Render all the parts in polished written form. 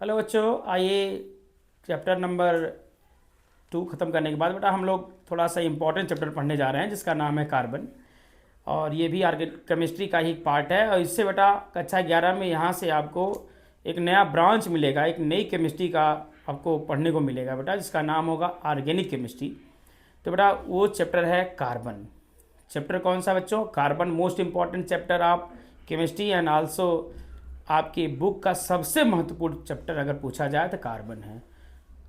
Hello बच्चों, आइए chapter number 2 ख़त्म करने के बाद बेटा हम लोग थोड़ा सा इम्पोर्टेंट चैप्टर पढ़ने जा रहे हैं जिसका नाम है कार्बन। और ये भी केमिस्ट्री का ही पार्ट है। और इससे बेटा कक्षा 11 में यहाँ से आपको एक नया ब्रांच मिलेगा, एक नई केमिस्ट्री का आपको पढ़ने को मिलेगा बेटा, जिसका नाम होगा ऑर्गेनिक केमिस्ट्री। तो बेटा वो चैप्टर है कार्बन। चैप्टर कौन सा बच्चों? Carbon. Most important chapter of chemistry and also आपकी बुक का सबसे महत्वपूर्ण चैप्टर अगर पूछा जाए तो कार्बन है।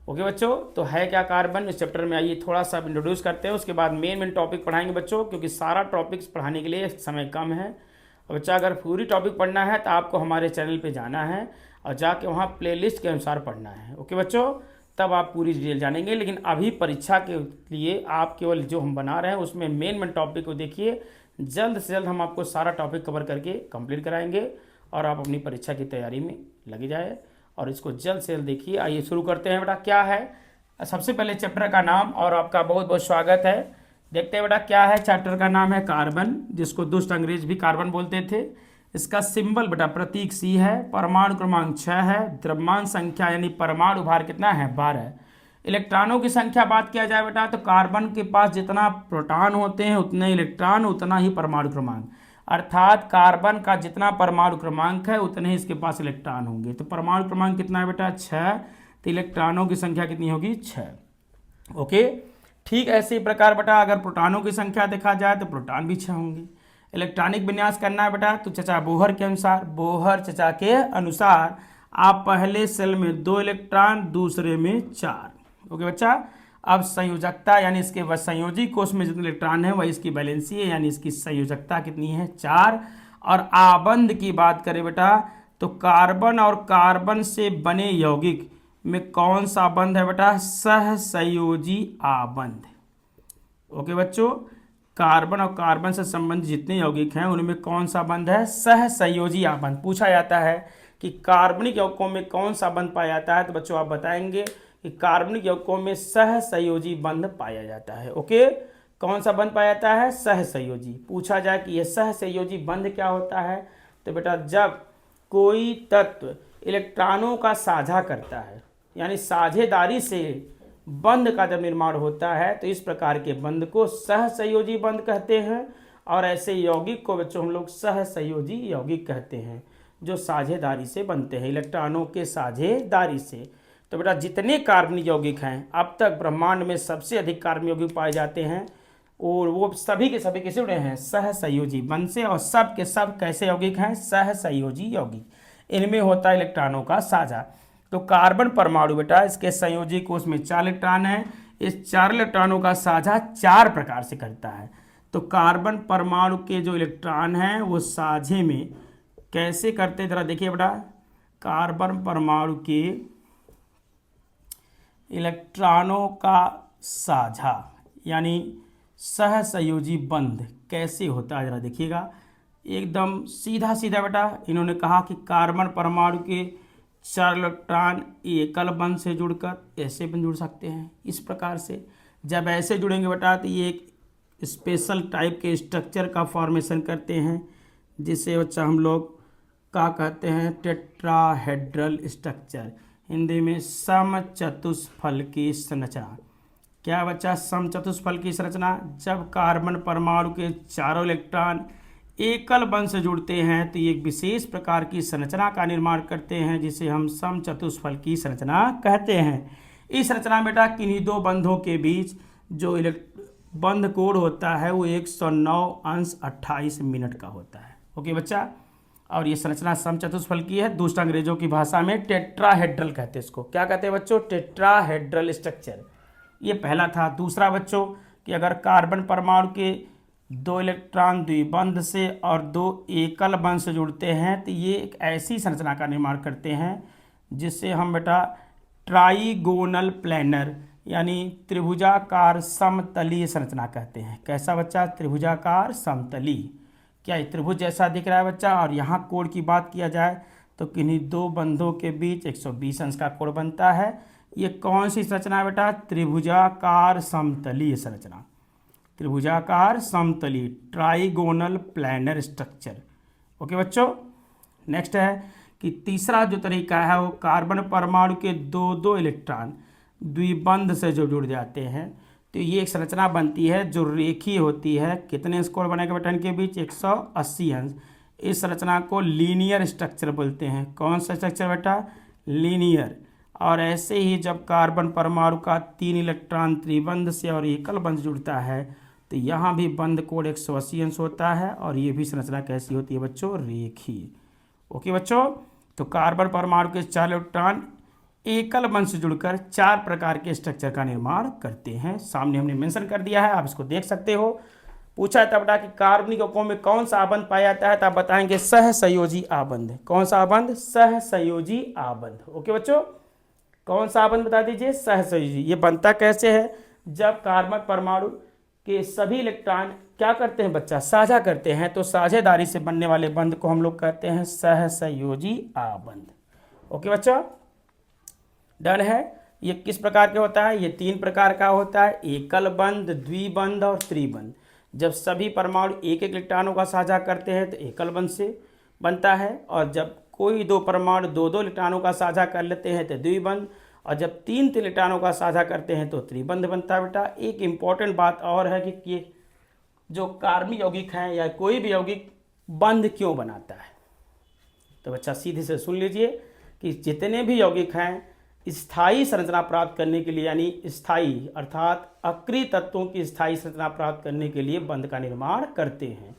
ओके बच्चों, तो है क्या कार्बन? इस चैप्टर में आइए थोड़ा सा इंट्रोड्यूस करते हैं, उसके बाद मेन टॉपिक पढ़ाएंगे बच्चों, क्योंकि सारा टॉपिक्स पढ़ाने के लिए समय कम है। और बच्चा अगर पूरी टॉपिक पढ़ना है तो आपको हमारे चैनल पे जाना है और जाके वहाँ प्लेलिस्ट के अनुसार पढ़ना है। ओके बच्चों, तब आप पूरी डिटेल जानेंगे। लेकिन अभी परीक्षा के लिए आप केवल जो हम बना रहे हैं उसमें मेन टॉपिक को देखिए। जल्द से जल्द हम आपको सारा टॉपिक कवर करके कंप्लीट कराएंगे और आप अपनी परीक्षा की तैयारी में लगे जाए और इसको जल्द से जल्द देखिए। आइए शुरू करते हैं बेटा। क्या है सबसे पहले चैप्टर का नाम, और आपका बहुत बहुत स्वागत है। देखते हैं बेटा क्या है। चैप्टर का नाम है कार्बन, जिसको दुष्ट अंग्रेज भी कार्बन बोलते थे। इसका सिंबल बेटा प्रतीक सी है। परमाणु क्रमांक 6 है। द्रव्यमान संख्या यानी परमाणु भार कितना है? 12। इलेक्ट्रॉनों की संख्या बात किया जाए बेटा तो कार्बन के पास जितना प्रोटॉन होते हैं उतने इलेक्ट्रॉन, उतना ही परमाणु क्रमांक। अर्थात कार्बन का जितना परमाणु क्रमांक है उतने ही इसके पास इलेक्ट्रॉन होंगे। तो परमाणु क्रमांक कितना है बेटा? 6। तो इलेक्ट्रॉनों की संख्या कितनी होगी? 6। ओके, ठीक ऐसे ही प्रकार बेटा अगर प्रोटॉनों की संख्या देखा जाए तो प्रोटॉन भी 6 होंगे। इलेक्ट्रॉनिक विन्यास करना है बेटा तो चचा बोहर के अनुसार, बोहर चचा के अनुसार आप पहले सेल में 2 इलेक्ट्रॉन, दूसरे में 4। ओके बच्चा, अब संयोजकता यानी इसके संयोजी कोष में जितने इलेक्ट्रॉन है वही इसकी वैलेंसी है, यानी इसकी संयोजकता कितनी है? 4। और आबंध की बात करें बेटा तो कार्बन और कार्बन से बने यौगिक में कौन सा बंध है बेटा? सहसंयोजी आबंध। ओके बच्चों, कार्बन और कार्बन से संबंधित जितने यौगिक हैं उनमें कौन सा बंध है? सहसंयोजी आबंध। पूछा जाता है कि कार्बनिक यौगिकों में कौन सा बंध पाया जाता है, तो बच्चों आप बताएंगे कि कार्बनिक यौगिकों में सहसंयोजी बंध पाया जाता है। ओके, कौन सा बंध पाया जाता है? सहसंयोजी। पूछा जाए कि यह सहसंयोजी बंध क्या होता है, तो बेटा जब कोई तत्व इलेक्ट्रॉनों का साझा करता है, यानी साझेदारी से बंध का जब निर्माण होता है तो इस प्रकार के बंध को सहसंयोजी बंध कहते हैं। और ऐसे यौगिक को बच्चों हम लोग सहसंयोजी यौगिक कहते हैं, जो साझेदारी से बनते हैं, इलेक्ट्रॉनों के साझेदारी से। तो बेटा जितने कार्बनिक यौगिक हैं अब तक ब्रह्मांड में सबसे अधिक कार्बनिक यौगिक पाए जाते हैं और वो सभी के सभी किसे जुड़े हैं? सहसंयोजी बंध से। और सब के सब कैसे यौगिक हैं? सहसंयोजी यौगिक। इनमें होता है इलेक्ट्रॉनों का साझा। तो कार्बन परमाणु बेटा इसके संयोजी कोष में 4 इलेक्ट्रॉन है। इस 4 इलेक्ट्रॉनों का साझा 4 प्रकार से करता है। तो कार्बन परमाणु के जो इलेक्ट्रॉन हैं वो साझे में कैसे करते, जरा देखिए बेटा। कार्बन परमाणु के इलेक्ट्रॉनों का साझा यानी सहसंयोजी बंध कैसे होता है, जरा देखिएगा। एकदम सीधा सीधा बेटा इन्होंने कहा कि कार्बन परमाणु के 4 इलेक्ट्रॉन एकल बंध से जुड़कर ऐसे भी जुड़ सकते हैं, इस प्रकार से। जब ऐसे जुड़ेंगे बेटा तो ये एक स्पेशल टाइप के स्ट्रक्चर का फॉर्मेशन करते हैं, जिसे बच्चा हम लोग क्या कहते हैं? टेट्राहेड्रल स्ट्रक्चर, हिंदी में समचतुष्फल की संरचना। क्या बच्चा? समचतुष्फल की संरचना। जब कार्बन परमाणु के चारों इलेक्ट्रॉन एकल बंध से जुड़ते हैं तो ये एक विशेष प्रकार की संरचना का निर्माण करते हैं, जिसे हम समचतुष्फल की संरचना कहते हैं। इस संरचना बेटा किन्हीं 2 बंधों के बीच जो बंध कोण होता है वो 109°28' का होता है। ओके बच्चा, और ये संरचना समचतुष्फल की है। दूसरा अंग्रेजों की भाषा में टेट्राहेड्रल कहते हैं इसको। क्या कहते हैं बच्चों? Tetrahedral structure. ये पहला था। दूसरा बच्चों कि अगर कार्बन परमाणु के 2 इलेक्ट्रॉन द्विबंध से और 2 एकल बंध से जुड़ते हैं तो ये एक ऐसी संरचना का निर्माण करते हैं जिससे हम बेटा ट्राइगोनल प्लेनर यानी त्रिभुजाकार समतलीय संरचना कहते हैं। कैसा बच्चा? त्रिभुजाकार समतलीय। क्या ये त्रिभुज जैसा दिख रहा है बच्चा? और यहाँ कोण की बात किया जाए तो किन्हीं 2 बंधों के बीच 120 अंश का कोण बनता है। ये कौन सी संरचना है बेटा? त्रिभुजाकार समतलीय संरचना। त्रिभुजाकार समतलीय ट्राइगोनल प्लैनर स्ट्रक्चर। ओके बच्चों, नेक्स्ट है कि तीसरा जो तरीका है वो कार्बन परमाणु के दो दो इलेक्ट्रॉन द्विबंध से जो जुड़ जाते हैं, तो ये एक संरचना बनती है जो रेखीय होती है। कितने स्कोर बनेगा बेटा इनके बीच? 180 अंश। इस संरचना को लीनियर स्ट्रक्चर बोलते हैं। कौन सा स्ट्रक्चर बेटा? लीनियर। और ऐसे ही जब कार्बन परमाणु का 3 इलेक्ट्रॉन त्रिबंध से और एकल बंध जुड़ता है तो यहाँ भी बंध कोण 180 अंश होता है, और ये भी संरचना कैसी होती है बच्चों? रेखीय। ओके बच्चों, तो कार्बन परमाणु के 4 इलेक्ट्रॉन एकल बंध से जुड़कर 4 प्रकार के स्ट्रक्चर का निर्माण करते हैं। सामने हमने मेंशन कर दिया है, आप इसको देख सकते हो। पूछा था बेटा कि कार्बनिक यौगिकों में कौन सा आबंध पाया जाता है, तो आप बताएंगे सहसंयोजी आबंध। कौन सा आबंध? सहसंयोजी आबंध। ओके बच्चों, कौन सा आबंध बता दीजिए? सहसंयोजी। ये बनता कैसे है? जब कार्बन परमाणु के सभी इलेक्ट्रॉन क्या करते हैं बच्चा? साझा करते हैं, तो साझेदारी से बनने वाले बंध को हम लोग कहते हैं सहसंयोजी आबंध। ओके बच्चों, डन है। ये किस प्रकार के होता है? ये 3 प्रकार का होता है, एकल बंध, द्विबंध और त्रिबंध। जब सभी परमाणु एक एक इलेक्ट्रॉनों का साझा करते हैं तो एकल बंध से बनता है, और जब कोई दो परमाणु दो दो इलेक्ट्रॉनों का साझा कर लेते हैं तो द्विबंध, और जब 3 इलेक्ट्रॉनों का साझा करते हैं तो त्रिबंध बनता है बेटा। एक इम्पॉर्टेंट बात और है कि ये जो कार्बनिक यौगिक हैं या कोई भी यौगिक बंध क्यों बनाता है, तो बच्चा सीधे से सुन लीजिए कि जितने भी यौगिक हैं स्थायी संरचना प्राप्त करने के लिए, यानी स्थायी अर्थात अक्रिय तत्वों की स्थायी संरचना प्राप्त करने के लिए बंध का निर्माण करते हैं।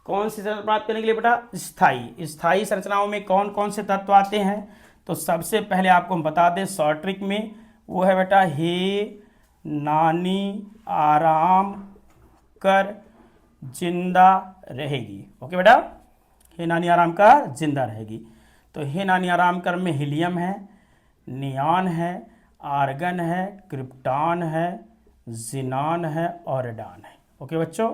कौन सी संरचना प्राप्त करने के लिए बेटा? स्थायी। स्थायी संरचनाओं में कौन कौन से तत्व आते हैं? तो सबसे पहले आपको हम बता दें शॉर्ट ट्रिक में, वो है बेटा हे नानी आराम कर जिंदा रहेगी। ओके बेटा, हे नानी आराम कर जिंदा रहेगी। तो हे नानी आराम कर में हीलियम है, नियॉन है, आर्गन है, क्रिप्टॉन है, जिनान है और रेडान है। ओके बच्चों,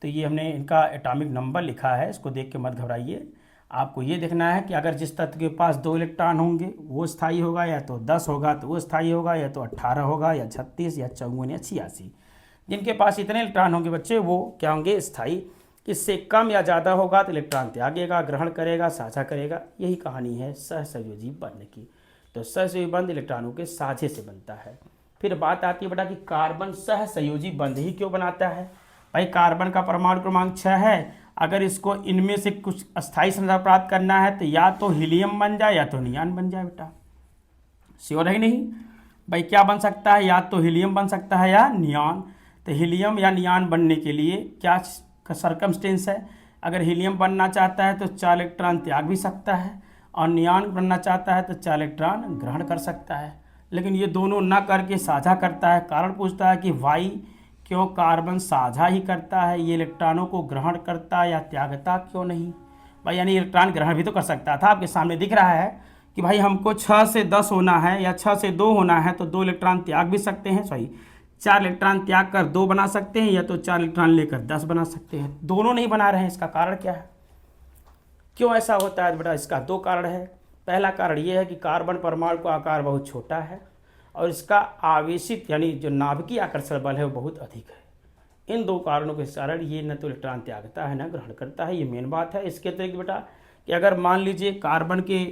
तो ये हमने इनका एटॉमिक नंबर लिखा है, इसको देख के मत घबराइए। आपको ये देखना है कि अगर जिस तत्व के पास 2 इलेक्ट्रॉन होंगे वो स्थायी होगा, या तो 10 होगा तो वो स्थायी होगा, या तो 18 होगा, या 36 या 54 या 86। जिनके पास इतने इलेक्ट्रॉन होंगे बच्चे वो क्या होंगे? स्थायी। इससे कम या ज़्यादा होगा तो इलेक्ट्रॉन त्यागेगा, ग्रहण करेगा, साझा करेगा। यही कहानी है सहसंयोजी बंध की। तो सहसंयोजी बंध इलेक्ट्रॉनों के साझे से बनता है। फिर बात आती है बेटा कि कार्बन सहसंयोजी बंध ही क्यों बनाता है? भाई कार्बन का परमाणु क्रमांक 6 है, अगर इसको इनमें से कुछ अस्थायी संरचना प्राप्त करना है तो या तो हीलियम बन जाए या तो नियॉन बन जाए बेटा। श्योर है नहीं भाई? क्या बन सकता है? या तो हीलियम बन सकता है या नियॉन। तो हीलियम या नियॉन बनने के लिए क्या सर्कमस्टेंस है? अगर हीलियम बनना चाहता है तो 4 इलेक्ट्रॉन त्याग भी सकता है, और नियॉन बनना चाहता है तो 4 इलेक्ट्रॉन ग्रहण कर सकता है। लेकिन ये दोनों न करके साझा करता है। कारण पूछता है कि वाई क्यों कार्बन साझा ही करता है, ये इलेक्ट्रॉनों को ग्रहण करता या त्यागता क्यों नहीं? भाई यानी इलेक्ट्रॉन ग्रहण भी तो कर सकता था। आपके सामने दिख रहा है कि भाई हमको 6 से 10 होना है या 6 से 2 होना है, तो 2 इलेक्ट्रॉन त्याग भी सकते हैं, 4 इलेक्ट्रॉन त्याग कर 2 बना सकते हैं, या तो 4 इलेक्ट्रॉन लेकर 10 बना सकते हैं। दोनों नहीं बना रहे हैं। इसका कारण क्या है? क्यों ऐसा होता है बेटा? इसका 2 कारण है। पहला कारण ये है कि कार्बन परमाणु का आकार बहुत छोटा है और इसका आवेशित यानी जो नाभिकीय आकर्षण बल है वो बहुत अधिक है। इन 2 कारणों के कारण ये न तो इलेक्ट्रॉन त्यागता है न ग्रहण करता है। ये मेन बात है। इसके अतिरिक्त बेटा कि अगर मान लीजिए कार्बन के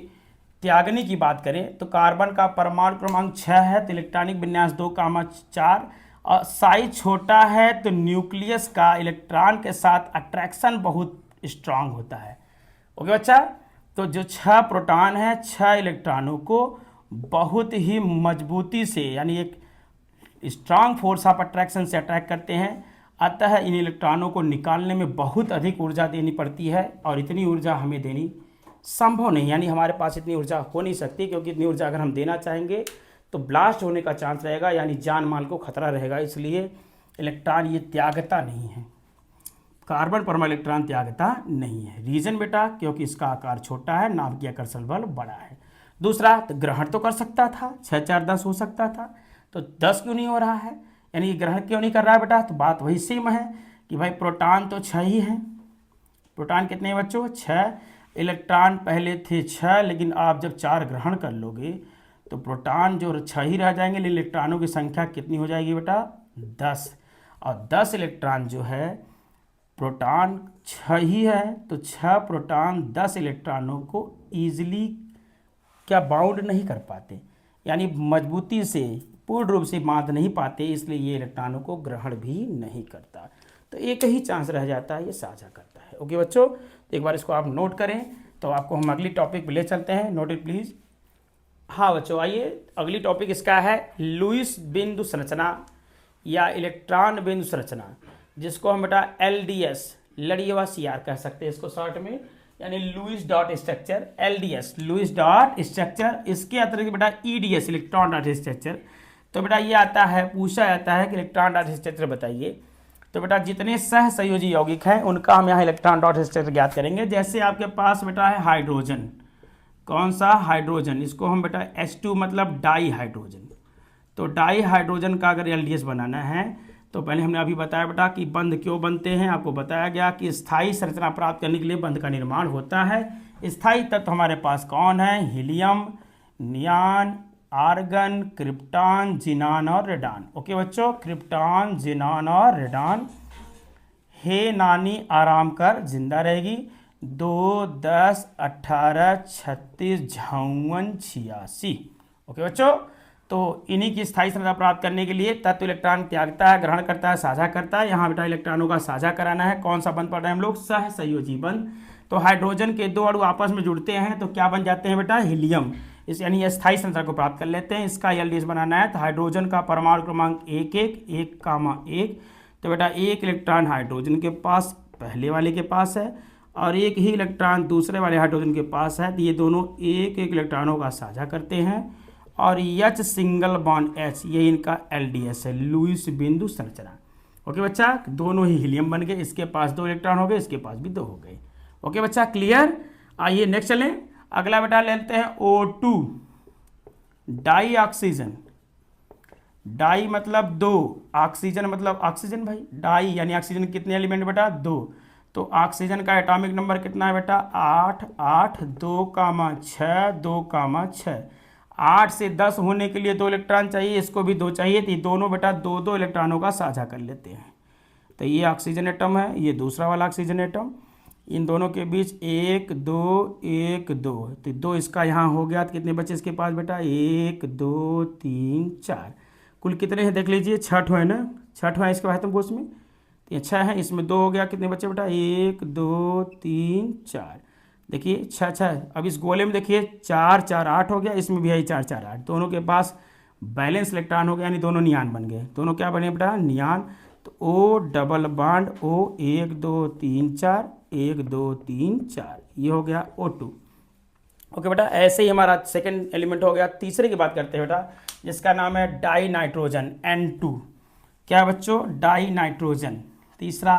त्यागने की बात करें तो कार्बन का परमाणु क्रमांक 6 है तो इलेक्ट्रॉनिक विन्यास 2,4 और साइज छोटा है तो न्यूक्लियस का इलेक्ट्रॉन के साथ अट्रैक्शन बहुत स्ट्रांग होता है। ओके बच्चा, तो जो 6 प्रोटॉन है 6 इलेक्ट्रॉनों को बहुत ही मजबूती से यानी एक स्ट्रांग फोर्स ऑफ अट्रैक्शन से अट्रैक्ट करते हैं। अतः इन इलेक्ट्रॉनों को निकालने में बहुत अधिक ऊर्जा देनी पड़ती है और इतनी ऊर्जा हमें देनी संभव नहीं, यानी हमारे पास इतनी ऊर्जा हो नहीं सकती, क्योंकि इतनी ऊर्जा अगर हम देना चाहेंगे तो ब्लास्ट होने का चांस रहेगा, यानी जान माल को खतरा रहेगा। इसलिए इलेक्ट्रॉन ये त्यागता नहीं है, कार्बन परमाणु इलेक्ट्रॉन त्यागता नहीं है। रीजन बेटा क्योंकि इसका आकार छोटा है, नाभिकीय आकर्षण बल बड़ा है। दूसरा, तो ग्रहण तो कर सकता था, 6 4 10 हो सकता था, तो 10 क्यों नहीं हो रहा है, यानी ग्रहण क्यों नहीं कर रहा है बेटा? तो बात वही सेम है कि भाई प्रोटॉन तो 6 ही है। प्रोटॉन कितने हैं बच्चों? 6। इलेक्ट्रॉन पहले थे 6, लेकिन आप जब 4 ग्रहण कर लोगे तो प्रोटॉन जो 6 ही रह जाएंगे, लेकिन इलेक्ट्रॉनों की संख्या कितनी हो जाएगी बेटा? 10। और 10 इलेक्ट्रॉन जो है, प्रोटॉन 6 ही है तो 6 प्रोटॉन 10 इलेक्ट्रॉनों को ईजिली क्या बाउंड नहीं कर पाते, यानी मजबूती से पूर्ण रूप से बांध नहीं पाते, इसलिए ये इलेक्ट्रॉनों को ग्रहण भी नहीं करता। तो एक ही चांस रह जाता है, ये साझा करता है। ओके बच्चों, तो एक बार इसको आप नोट करें। तो आपको हम अगली टॉपिक पे ले चलते हैं, नोट इट प्लीज़। हाँ बच्चों, आइए अगली टॉपिक इसका है लुईस बिंदु संरचना या इलेक्ट्रॉन बिंदु संरचना, जिसको हम बेटा LDS लड़िएवा CR कह सकते हैं इसको शॉर्ट में, यानी Lewis dot structure, LDS Lewis dot structure. इसके अतिरिक्त बेटा EDS इलेक्ट्रॉन डॉट स्ट्रक्चर। तो बेटा ये आता है, पूछा जाता है कि इलेक्ट्रॉन डॉट स्ट्रक्चर बताइए। तो बेटा जितने सह संयोजी यौगिक हैं उनका हम यहाँ इलेक्ट्रॉन डॉट स्ट्रक्चर ज्ञात करेंगे। जैसे आपके पास बेटा है हाइड्रोजन, कौन सा हाइड्रोजन, इसको हम बेटा H2 मतलब डाई हाइड्रोजन। तो डाई हाइड्रोजन का अगर LDS बनाना है तो पहले हमने अभी बताया बेटा कि बंध क्यों बनते हैं। आपको बताया गया कि स्थायी संरचना प्राप्त करने के लिए बंध का निर्माण होता है। स्थायी तत्व हमारे पास कौन है, हीलियम, नियान, आर्गन, क्रिप्टॉन, जिनान और रेडान। ओके बच्चों, क्रिप्टॉन, जिनान और रेडान। हे नानी आराम कर, जिंदा रहेगी। 2, 10, 18, 36, 56। ओके बच्चों, तो इन्हीं की स्थायी संरचना प्राप्त करने के लिए तत्व इलेक्ट्रॉन त्यागता है, ग्रहण करता है, साझा करता है। यहाँ बेटा इलेक्ट्रॉनों का साझा कराना है। कौन सा बंध पढ़ रहे हैं हम लोग, सह संयोजी बंध। तो हाइड्रोजन के दो अणु आपस में जुड़ते हैं तो क्या बन जाते हैं बेटा, हीलियम। इस यानी स्थायी संरचना को प्राप्त कर लेते हैं। इसका LDS बनाना है तो हाइड्रोजन का परमाणु क्रमांक 1,1,1,1। तो बेटा एक इलेक्ट्रॉन हाइड्रोजन के पास, पहले वाले के पास है, और एक ही इलेक्ट्रॉन दूसरे वाले हाइड्रोजन के पास है। तो ये दोनों एक एक इलेक्ट्रॉनों का साझा करते हैं। और H सिंगल बॉन्ड H, ये इनका LDS है, लुईस बिंदु संरचना। ओके बच्चा, दोनों ही हीलियम बन गए। इसके पास 2 इलेक्ट्रॉन हो गए, इसके पास भी 2 हो गए। ओके बच्चा, क्लियर। आइए नेक्स्ट चलें। अगला बेटा लेते हैं O2 डाई ऑक्सीजन। डाई मतलब 2, ऑक्सीजन मतलब ऑक्सीजन भाई। डाई यानी ऑक्सीजन कितने एलिमेंट बेटा, 2। तो ऑक्सीजन का एटॉमिक नंबर कितना है बेटा, 8, 8, 2,6, 2,6। 8 से 10 होने के लिए 2 इलेक्ट्रॉन चाहिए, इसको भी 2 चाहिए। तो ये दोनों बेटा 2-2 इलेक्ट्रॉनों का साझा कर लेते हैं। तो ये ऑक्सीजन एटम है, ये दूसरा वाला ऑक्सीजन एटम। इन दोनों के बीच 1, 2, 1, 2। तो 2 इसका यहाँ हो गया। तो कितने बचे इसके पास बेटा, 1, 2, 3, 4। कुल कितने हैं देख लीजिए, 6 है ना, 6 है इसके आयतन कोश में। तो ये 6 है, इसमें 2 हो गया। कितने बचे बेटा, 1, 2, 3, 4। देखिए 6। अब इस गोले में देखिए 4, 4, 8 हो गया। इसमें भी है 4, 4, 8। दोनों के पास बैलेंस इलेक्ट्रॉन हो गया, यानी दोनों नियान बन गए। दोनों क्या बने बेटा, नियान। तो O डबल बॉन्ड O, 1, 2, 3, 4, 1, 2, 3, 4, ये हो गया O2। ओके बेटा, ऐसे ही हमारा सेकंड एलिमेंट हो गया। तीसरे की बात करते हैं बेटा, जिसका नाम है डाई नाइट्रोजन, N2। क्या बच्चों, डाई नाइट्रोजन। तीसरा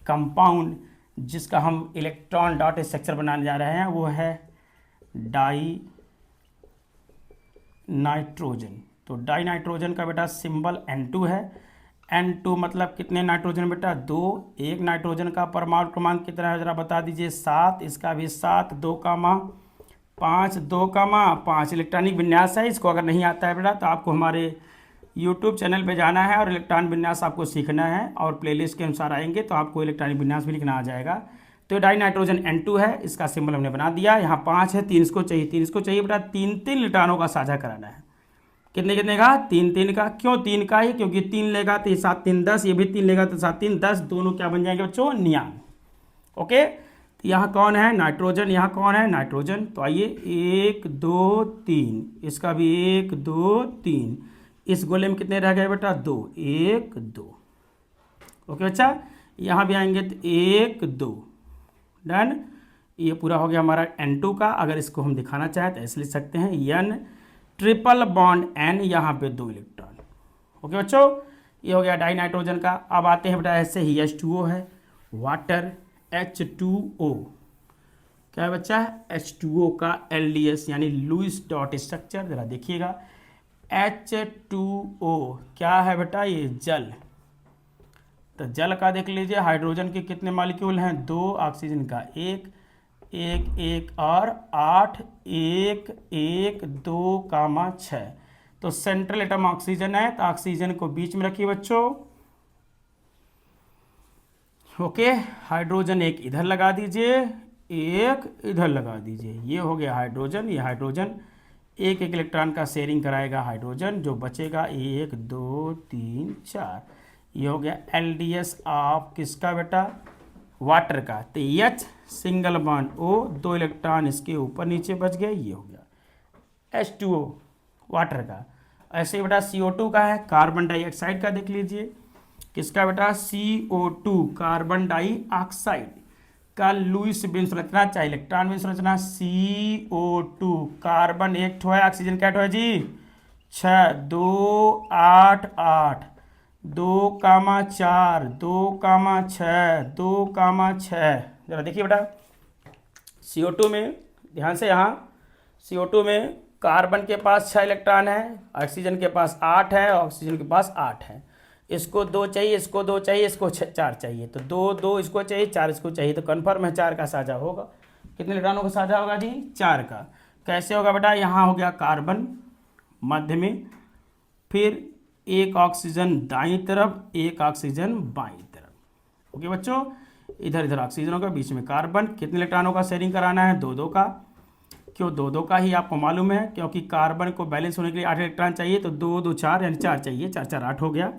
कंपाउंड जिसका हम इलेक्ट्रॉन डॉट स्ट्रक्चर बनाने जा रहे हैं वो है डाई नाइट्रोजन। तो डाई नाइट्रोजन का बेटा सिंबल N2 है। N2 मतलब कितने नाइट्रोजन बेटा, 2। एक नाइट्रोजन का परमाणु क्रमांक कितना है जरा बता दीजिए, 7। इसका भी 7, 2,5, 2,5 इलेक्ट्रॉनिक विन्यास है। इसको अगर नहीं आता है बेटा तो आपको हमारे YouTube चैनल पे जाना है और इलेक्ट्रॉनिक विन्यास आपको सीखना है, और प्लेलिस्ट के अनुसार आएंगे तो आपको इलेक्ट्रॉनिक विन्यास भी लिखना आ जाएगा। तो डाई नाइट्रोजन N2 है, इसका सिंबल हमने बना दिया। यहाँ 5 है, 3 इसको चाहिए, 3 इसको चाहिए बेटा। 3-3 इलेक्ट्रॉनों का साझा कराना है। कितने कितने का, 3-3 का। क्यों 3 का ही, क्योंकि 3 लेगा तो 7, 3, 10, ये भी 3 लेगा तो 7, 3, 10। दोनों क्या बन जाएंगे बच्चों, नियान। ओके, तो यहाँ कौन है, नाइट्रोजन। यहाँ कौन है, नाइट्रोजन। तो आइए 1, 2, 3, इसका भी 1, 2, 3। इस गोले में कितने रह गए बेटा, 2, 1, 2। ओके बच्चा, यहाँ भी आएंगे तो 1, 2। डन। ये पूरा हो गया हमारा N2 का। अगर इसको हम दिखाना चाहें तो ऐसे लिख सकते हैं, N ट्रिपल बॉन्ड N, यहाँ पे 2 इलेक्ट्रॉन। ओके बच्चों, ये हो गया डाई नाइट्रोजन का। अब आते हैं बेटा ऐसे ही H2O है, वाटर, H2O। क्या है बच्चा, H2O का LDS यानी लुईस डॉट स्ट्रक्चर। जरा देखिएगा, H2O क्या है बेटा, ये जल। तो जल का देख लीजिए, हाइड्रोजन के कितने मॉलिक्यूल हैं, 2, ऑक्सीजन का 1, 1, 1 और 8, 1, 1, 2, 6। तो सेंट्रल एटम ऑक्सीजन है, तो ऑक्सीजन को बीच में रखिए बच्चों। ओके, हाइड्रोजन एक इधर लगा दीजिए, एक इधर लगा दीजिए। ये हो गया हाइड्रोजन, ये हाइड्रोजन। एक एक इलेक्ट्रॉन का शेयरिंग कराएगा हाइड्रोजन, जो बचेगा 1 2 3 4। ये हो गया LDS ऑफ किसका बेटा, वाटर का। तो H single bond O, 2 electron इसके ऊपर नीचे बच गए, ये हो गया H2O वाटर का। ऐसे बेटा CO2 का है, कार्बन डाइऑक्साइड का देख लीजिए, किसका बेटा CO2 कार्बन डाइऑक्साइड का लुईस बिन संरचना चाहे इलेक्ट्रॉन बिन संरचना CO2 कार्बन एक ठो है, ऑक्सीजन क्या ठो है जी 6 2 8 8 2,4 2,6 2,6। जरा देखिए बेटा CO2 में ध्यान से, यहाँ CO2 में कार्बन के पास 6 इलेक्ट्रॉन है, ऑक्सीजन के पास 8 है, ऑक्सीजन के पास 8 है। इसको 2 चाहिए, इसको 2 चाहिए, इसको 4 चाहिए, तो 2 2 इसको चाहिए, 4 इसको चाहिए, तो कन्फर्म है 4 का साझा होगा। कितने इलेक्ट्रॉनों का साझा होगा जी 4 का। कैसे होगा बेटा, यहाँ हो गया कार्बन मध्य में, फिर एक ऑक्सीजन दाईं तरफ, एक ऑक्सीजन बाईं तरफ। ओके बच्चों, इधर इधर ऑक्सीजन होगा, बीच में कार्बन। कितने इलेक्ट्रॉनों का शेयरिंग कराना है 2 2 का। क्यों 2 2 का ही आपको मालूम है, क्योंकि कार्बन को बैलेंस होने के लिए 8 इलेक्ट्रॉन चाहिए, तो 2 2 4 यानी 4 चाहिए, 4 4 8 हो गया।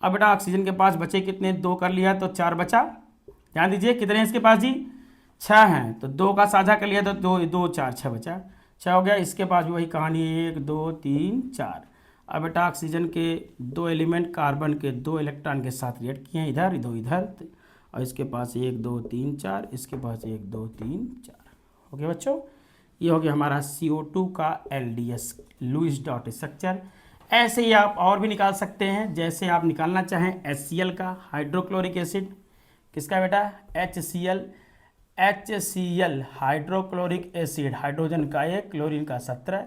अब बेटा ऑक्सीजन के पास बचे कितने, 2 कर लिया तो 4 बचा। ध्यान दीजिए कितने हैं इसके पास जी 6 हैं, तो 2 का साझा कर लिया तो 2 2 4 6 बचा, 6 हो गया। इसके पास भी वही कहानी 1 2 3 4। अब बेटा ऑक्सीजन के 2 एलिमेंट कार्बन के 2 इलेक्ट्रॉन के साथ रिएक्ट किए हैं, इधर 2 इधर, और इसके पास 1 2 3 4, इसके पास 1 2 3 4। ओके बच्चों, ये हो गया हमारा CO2 का LDS लुईस डॉट स्ट्रक्चर। ऐसे ही आप और भी निकाल सकते हैं, जैसे आप निकालना चाहें HCl का हाइड्रोक्लोरिक एसिड, किसका बेटा HCl हाइड्रोक्लोरिक एसिड, हाइड्रोजन का 1 क्लोरीन का 17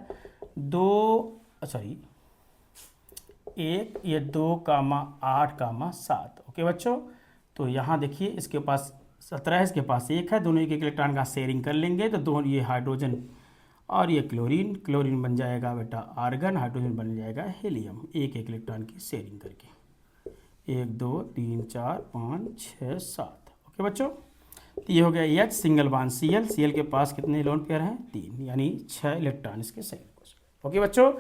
1 ये 2,8,7। ओके बच्चों, तो यहाँ देखिए इसके पास 17 है, इसके पास 1 है, दोनों एक एक इलेक्ट्रॉन का शेयरिंग कर लेंगे, तो दोनों ये हाइड्रोजन और ये क्लोरीन, क्लोरीन बन जाएगा बेटा आर्गन, हाइड्रोजन बन जाएगा हीलियम, एक एक इलेक्ट्रॉन की शेयरिंग करके 1 2 3 4 5 6 7। ओके बच्चों, तो ये हो गया H सिंगल बॉन्ड Cl के पास कितने लोन पेयर हैं 3, यानी 6 इलेक्ट्रॉन इसके शेयरिंग। ओके बच्चों,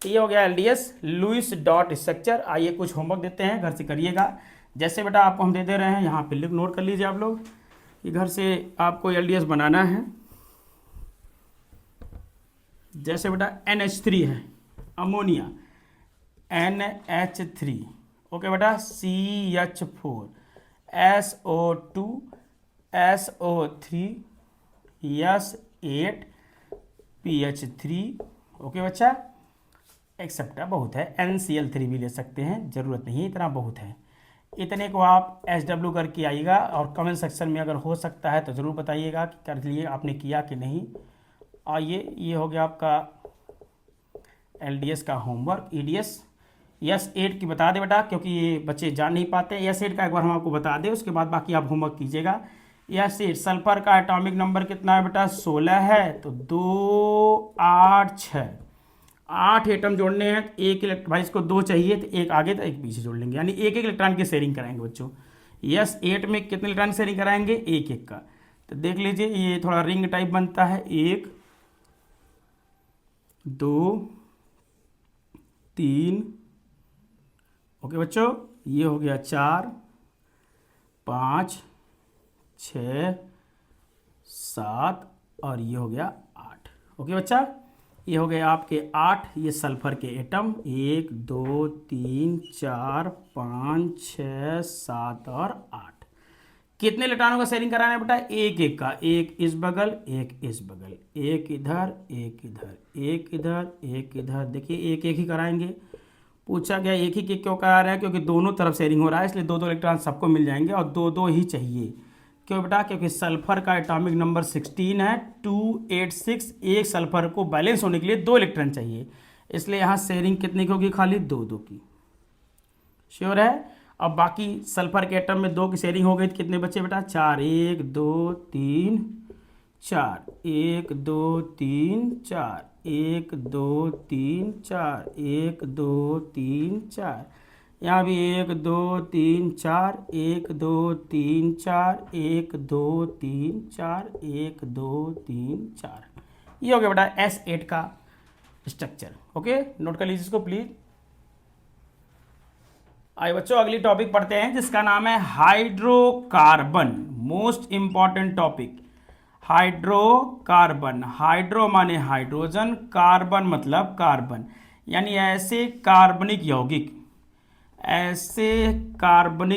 तो ये हो गया LDS लुईस डॉट स्ट्रक्चर। आइए कुछ होमवर्क देते हैं, घर से करिएगा। जैसे बेटा आपको हम दे दे रहे हैं, यहाँ पे लिख नोट कर लीजिए आप लोग कि घर से आपको LDS बनाना है। जैसे बेटा NH3 है, अमोनिया NH3। ओके बेटा CH4 SO2 SO3 S8 PH3। Okay बच्चा, एक्सेप्टा बहुत है, NCl3 भी ले सकते हैं, ज़रूरत नहीं है इतना, बहुत है। इतने को आप SW करके आइएगा, और कमेंट सेक्शन में अगर हो सकता है तो ज़रूर बताइएगा कि कर लिए आपने किया कि नहीं। आइए, ये हो गया आपका LDS का होमवर्क। EDS S8 की बता दे बेटा, क्योंकि ये बच्चे जान नहीं पाते। S8 का एक बार हम आपको बता दें, उसके बाद बाकी आप होमवर्क कीजिएगा। S8 सल्फर का एटॉमिक नंबर कितना है बेटा 16 है, तो 2 8 6 8 एटम जोड़ने हैं, एक इलेक्ट्रॉन, भाई इसको 2 चाहिए तो एक आगे तो एक पीछे जोड़ लेंगे, यानी एक एक इलेक्ट्रॉन की शेयरिंग कराएंगे बच्चों। S8 में कितने इलेक्ट्रॉन की शेयरिंग कराएंगे, एक एक का। तो देख लीजिए ये थोड़ा रिंग टाइप बनता है, 1 2 3। ओके बच्चों, ये हो गया 4 5 6 7, और ये हो गया 8। ओके बच्चा, ये हो गए आपके 8 ये सल्फर के एटम, 1 2 3 4 5 6 7 और 8। कितने इलेक्ट्रॉनों का शेयरिंग कराना है बेटा, एक एक का, एक इस बगल एक इस बगल, एक इधर एक इधर एक इधर एक इधर। देखिए एक एक ही कराएंगे। पूछा गया एक ही क्यों करा रहा है, क्योंकि दोनों तरफ शेयरिंग हो रहा है, इसलिए 2 2 इलेक्ट्रॉन सबको मिल जाएंगे, और 2 2 ही चाहिए। क्यों बेटा, क्योंकि सल्फर का एटॉमिक नंबर 16 है, 286। एक सल्फर को बैलेंस होने के लिए 2 इलेक्ट्रॉन चाहिए, इसलिए यहाँ शेयरिंग कितने की होगी, खाली 2 2 की। श्योर है। अब बाकी सल्फर के एटम में 2 की शेयरिंग हो गई तो कितने बचे बेटा 4, 1 2 3 4, 1 2 3 4, 1 2 3 4, 1 2 3 4। यहाँ भी 1 2 3 4, 1 2 3 4, 1 2 3 4, 1 2 3 4। ये हो गया बेटा S8 का स्ट्रक्चर। ओके, नोट कर लीजिए इसको प्लीज। आइए बच्चों अगली टॉपिक पढ़ते हैं जिसका नाम है hydrocarbon. Most important topic hydrocarbon. Hydro माने हाइड्रोजन, कार्बन मतलब कार्बन, यानी ऐसे कार्बनिक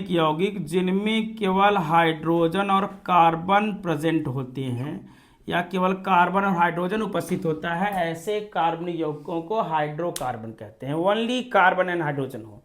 यौगिक जिनमें केवल हाइड्रोजन और कार्बन प्रेजेंट होते हैं या केवल कार्बन और हाइड्रोजन उपस्थित होता है, ऐसे कार्बनिक यौगिकों को हाइड्रोकार्बन कहते हैं। ओनली कार्बन एंड हाइड्रोजन हो।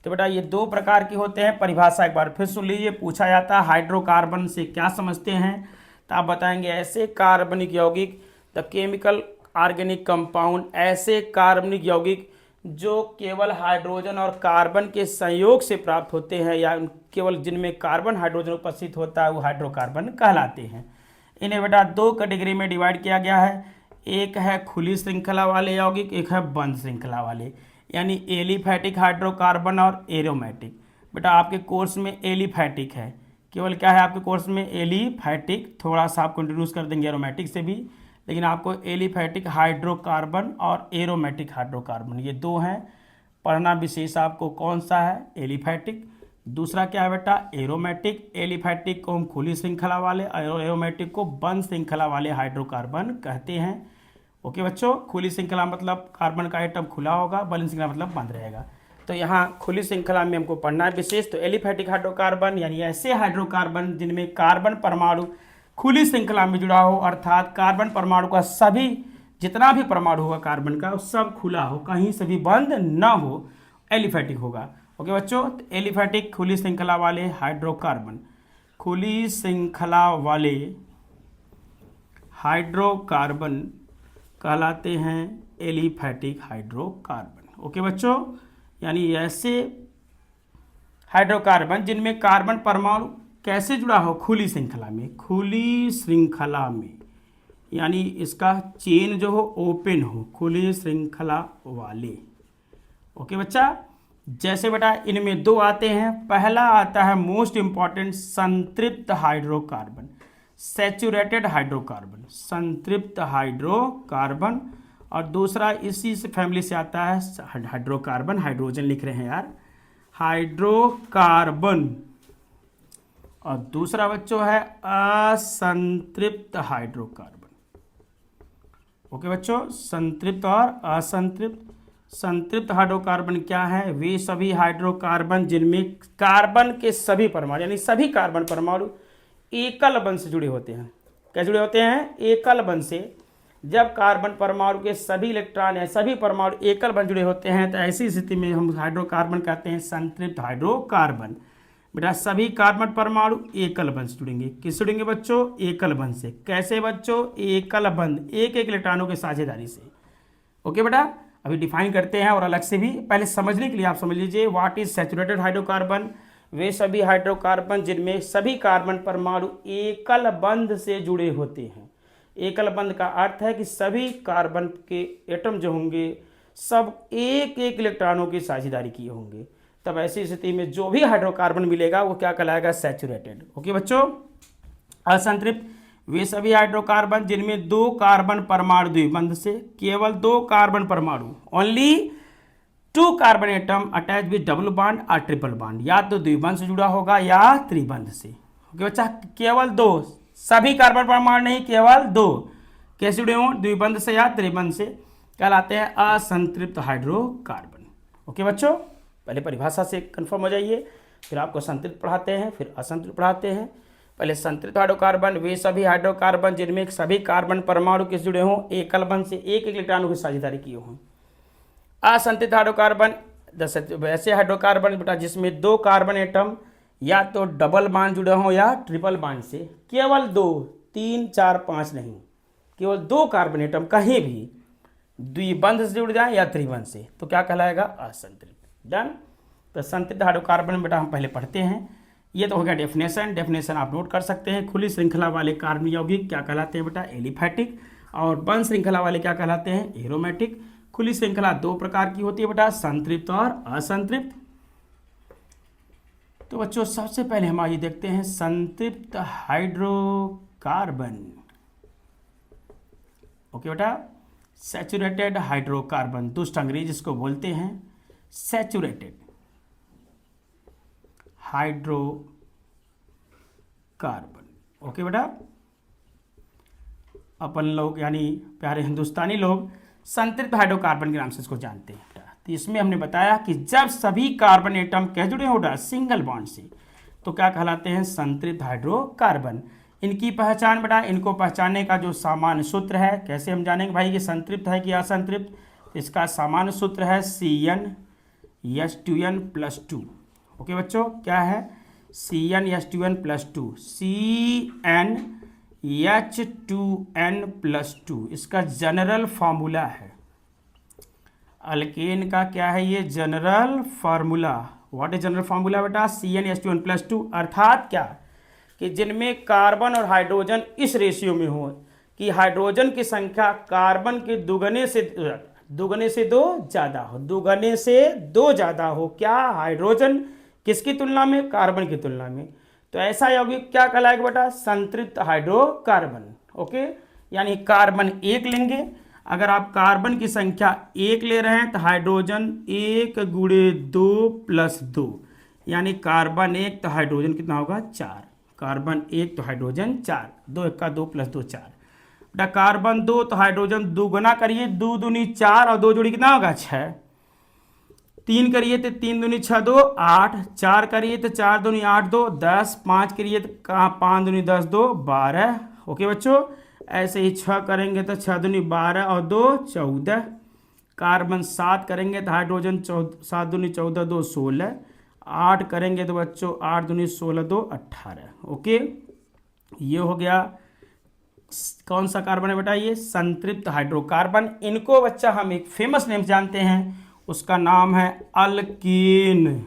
तो बेटा ये दो प्रकार के होते हैं। परिभाषा एक बार फिर सुन लीजिए, पूछा जाता है हाइड्रोकार्बन से क्या समझते हैं, तो आप बताएंगे ऐसे कार्बनिक यौगिक, द केमिकल ऑर्गेनिक कंपाउंड, ऐसे कार्बनिक यौगिक जो केवल हाइड्रोजन और कार्बन के संयोग से प्राप्त होते हैं या केवल जिनमें कार्बन हाइड्रोजन उपस्थित होता है, वो हाइड्रोकार्बन कहलाते हैं। इन्हें बेटा दो कैटेगरी में डिवाइड किया गया है। एक है खुली श्रृंखला वाले यौगिक, एक है बंद श्रृंखला वाले, यानी एलिफैटिक हाइड्रोकार्बन और एरोमेटिक। बेटा आपके कोर्स में एलिफैटिक है, केवल क्या है आपके कोर्स में एलिफैटिक, थोड़ा सा आपको इंट्रोड्यूस कर देंगे एरोमेटिक से भी, लेकिन आपको एलिफैटिक हाइड्रोकार्बन और एरोमेटिक हाइड्रोकार्बन ये दो हैं। पढ़ना विशेष आपको कौन सा है, एलिफैटिक। दूसरा क्या है बेटा, एरोमेटिक। एलिफैटिक को हम खुली श्रृंखला वाले और एरोमेटिक को बंद श्रृंखला वाले हाइड्रोकार्बन कहते हैं। ओके बच्चों, खुली श्रृंखला मतलब कार्बन का आइटम खुला होगा, बंद श्रृंखला मतलब बंद रहेगा। तो यहाँ खुली श्रृंखला में हमको पढ़ना है विशेष, तो एलिफैटिक हाइड्रोकार्बन यानी ऐसे हाइड्रोकार्बन जिनमें कार्बन परमाणु खुली श्रृंखला में जुड़ा हो, अर्थात कार्बन परमाणु का सभी जितना भी परमाणु होगा कार्बन का सब खुला हो, कहीं से भी बंद ना हो, एलिफैटिक होगा। ओके बच्चों, तो एलिफैटिक खुली श्रृंखला वाले हाइड्रोकार्बन, खुली श्रृंखला वाले हाइड्रोकार्बन कहलाते हैं एलिफैटिक हाइड्रोकार्बन। ओके बच्चों, यानी ऐसे हाइड्रोकार्बन जिनमें कार्बन परमाणु कैसे जुड़ा हो, खुली श्रृंखला में, खुली श्रृंखला में, यानी इसका चेन जो हो ओपन हो, खुली श्रृंखला वाले। ओके बच्चा, जैसे बेटा इनमें दो आते हैं। पहला आता है मोस्ट इंपॉर्टेंट संतृप्त हाइड्रोकार्बन, सैचुरेटेड हाइड्रोकार्बन, संतृप्त हाइड्रोकार्बन, और दूसरा इसी से फैमिली से आता है हाइड्रोकार्बन, हाइड्रोजन लिख रहे हैं यार, हाइड्रोकार्बन। और दूसरा बच्चों है असंतृप्त हाइड्रोकार्बन। ओके बच्चों, संतृप्त और असंतृप्त। संतृप्त हाइड्रोकार्बन क्या है, वे सभी हाइड्रोकार्बन जिनमें कार्बन के सभी परमाणु यानी सभी कार्बन परमाणु एकल बंध से जुड़े होते हैं। कैसे जुड़े होते हैं, एकल बंध से। जब कार्बन परमाणु के सभी इलेक्ट्रॉन या सभी परमाणु एकल बंध जुड़े होते हैं, तो ऐसी स्थिति में हम हाइड्रोकार्बन कहते हैं संतृप्त हाइड्रोकार्बन। बेटा सभी कार्बन परमाणु एकल बंध से जुड़ेंगे। किस जुड़ेंगे बच्चों, एकल बंध से। कैसे बच्चों, एकल बंध, एक एक इलेक्ट्रॉनों की साझेदारी से। ओके बेटा, अभी डिफाइन करते हैं और अलग से भी। पहले समझने के लिए आप समझ लीजिए व्हाट इज सैचुरेटेड हाइड्रोकार्बन। वे सभी हाइड्रोकार्बन जिनमें सभी कार्बन परमाणु एकल बंध से जुड़े होते हैं। एकल बंध का अर्थ है कि सभी कार्बन के एटम जो होंगे सब एक एक इलेक्ट्रॉनों की साझेदारी किए होंगे। तब ऐसी स्थिति में जो भी हाइड्रोकार्बन मिलेगा वो क्या कहलाएगा, सैचुरेटेड। ओके बच्चों, असंतृप्त, वे सभी हाइड्रोकार्बन जिनमें दो कार्बन परमाणु द्विबंध से, केवल दो कार्बन परमाणु, only two carbon atom attach with double bond और ट्रिपल बॉन्ड, या तो द्विबंध से जुड़ा होगा या त्रिबंध से। ओके बच्चा, केवल दो, सभी कार्बन परमाणु नहीं, केवल दो। कैसे जुड़े हों, द्विबंध से या त्रिबंध से, कहलाते हैं असंतृप्त हाइड्रोकार्बन। ओके बच्चों, पहले परिभाषा से कंफर्म हो जाइए, फिर आपको संतृप्त पढ़ाते हैं, फिर असंतृप्त पढ़ाते हैं। पहले संतृप्त हाइड्रोकार्बन, वे सभी हाइड्रोकार्बन जिनमें सभी कार्बन परमाणु किस जुड़े हों, एकल बंध से, एक एक इलेक्ट्रॉनों की साझेदारी किए हों। असंतृप्त हाइड्रोकार्बन, वैसे हाइड्रोकार्बन बेटा जिसमें दो कार्बन एटम या तो डबल बॉन्ड जुड़े हों या ट्रिपल बॉन्ड से, केवल दो, 3, 4, 5 नहीं, केवल दो कार्बन एटम कहीं भी द्विबंध से जुड़ जाए या त्रिबंध से, तो क्या कहलाएगा, असंतृप्त। डन। तो संतृप्त हाइड्रोकार्बन बेटा हम पहले पढ़ते हैं। ये तो हो गया डेफिनेशन। डेफिनेशन आप नोट कर सकते हैं। खुली श्रृंखला वाले कार्बन यौगिक क्या कहलाते हैं बेटा, एलिफैटिक, और बंद श्रृंखला वाले क्या कहलाते हैं, एरोमेटिक। खुली श्रृंखला दो प्रकार की होती है बेटा, संतृप्त और असंतृप्त। तो बच्चों सबसे पहले हम आइए देखते हैं संतृप्त हाइड्रोकार्बन। ओके बेटा, सैचुरेटेड हाइड्रोकार्बन, दुष्ट अंग्रेज इसको बोलते हैं सैचुरेटेड हाइड्रोकार्बन। ओके बेटा, अपन लोग यानी प्यारे हिंदुस्तानी लोग संतृप्त हाइड्रोकार्बन के नाम से इसको जानते हैं। तो इसमें हमने बताया कि जब सभी कार्बन एटम कह जुड़े हो सिंगल बॉन्ड से तो क्या कहलाते हैं, संतृप्त हाइड्रोकार्बन। इनकी पहचान बेटा, इनको पहचानने का जो सामान्य सूत्र है, कैसे हम जानेंगे भाई कि संतृप्त है कि असंतृप्त, इसका सामान्य सूत्र है CnH2n+2। ओके बच्चों, क्या है CnH2n+2, CnH2n+2 इसका जनरल फार्मूला है। अल्केन का क्या है ये general formula. What is general formula बेटा, CnH2n+2, अर्थात क्या कि जिनमें कार्बन और हाइड्रोजन इस रेशियो में हो कि हाइड्रोजन की संख्या कार्बन के दुगने से दो ज़्यादा हो, दुगने से दो ज़्यादा हो, क्या हाइड्रोजन किसकी तुलना में, कार्बन की तुलना में। तो ऐसा यौगिक क्या कहलाएगा बेटा, संतृप्त हाइड्रोकार्बन। ओके, यानी कार्बन 1 लेंगे, अगर आप कार्बन की संख्या 1 ले रहे हैं तो हाइड्रोजन 1 गुणे 2 + 2, यानी कार्बन 1 तो हाइड्रोजन कितना होगा 4, कार्बन 1 तो हाइड्रोजन 4, 2 × 2 + 2 4। बेटा कार्बन 2 तो हाइड्रोजन 2 गुना करिए, 2 दूनी 4 और 2 जोड़ी कितना होगा 6, 3 करिए तो 3 दूनी 6 2 8, 4 करिए तो 4 दूनी 8 2 10, 5 करिए तो 5 दूनी 10 2 12। ओके बच्चों, ऐसे ही 6 करेंगे तो 6 दूनी 12 और 2 14, कार्बन 7 करेंगे तो हाइड्रोजन 7 दूनी 14 2 16, 8 करेंगे तो बच्चों 8 दूनी 16 2 18। ओके, ये हो गया कौन सा कार्बन है बेटा, ये संतृप्त हाइड्रोकार्बन। इनको बच्चा हम एक फेमस नेम जानते हैं, उसका नाम है अल्कीन।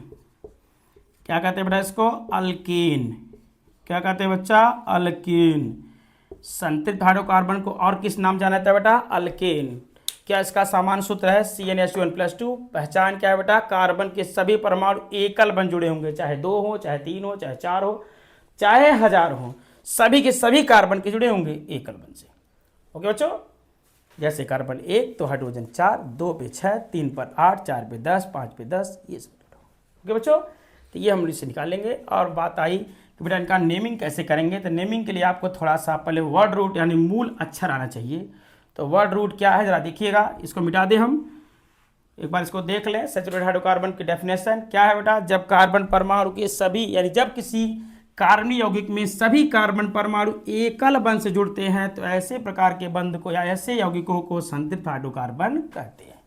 क्या कहते हैं बेटा इसको, अल्कीन। क्या कहते हैं बच्चा, अल्कीन। संतृप्त हाइड्रोकार्बन को और किस नाम जाना जाता है बेटा, अल्केन। क्या इसका सामान्य सूत्र है CnH2n+2। पहचान क्या है बेटा, कार्बन के सभी परमाणु एकल बन जुड़े होंगे, चाहे 2 हो, चाहे 3 हो, चाहे 4 हो, चाहे 1000 हो, सभी के सभी कार्बन के जुड़े होंगे एकल बन से। ओके बच्चों, जैसे कार्बन 1 तो हाइड्रोजन 4, 2 पे 6, 3 पर 8, 4 पे 10, 5 पे 10, ये सब। ओके बच्चों, तो ये हम इससे निकालेंगे। और बात आई कि बेटा इनका नेमिंग कैसे करेंगे, तो नेमिंग के लिए आपको थोड़ा सा पहले वर्ड रूट यानी मूल अक्षर आना चाहिए। तो वर्ड रूट क्या है जरा देखिएगा, इसको मिटा दें हम, एक बार इसको देख लें। सैचुरेटेड हाइड्रोकार्बन की डेफिनेशन क्या है बेटा, जब कार्बन परमाणु के सभी यानी जब किसी कार्बनिक यौगिक में सभी कार्बन परमाणु एकल बंध से जुड़ते हैं तो ऐसे प्रकार के बंध को या ऐसे यौगिकों को संतृप्त हाइड्रोकार्बन कहते हैं।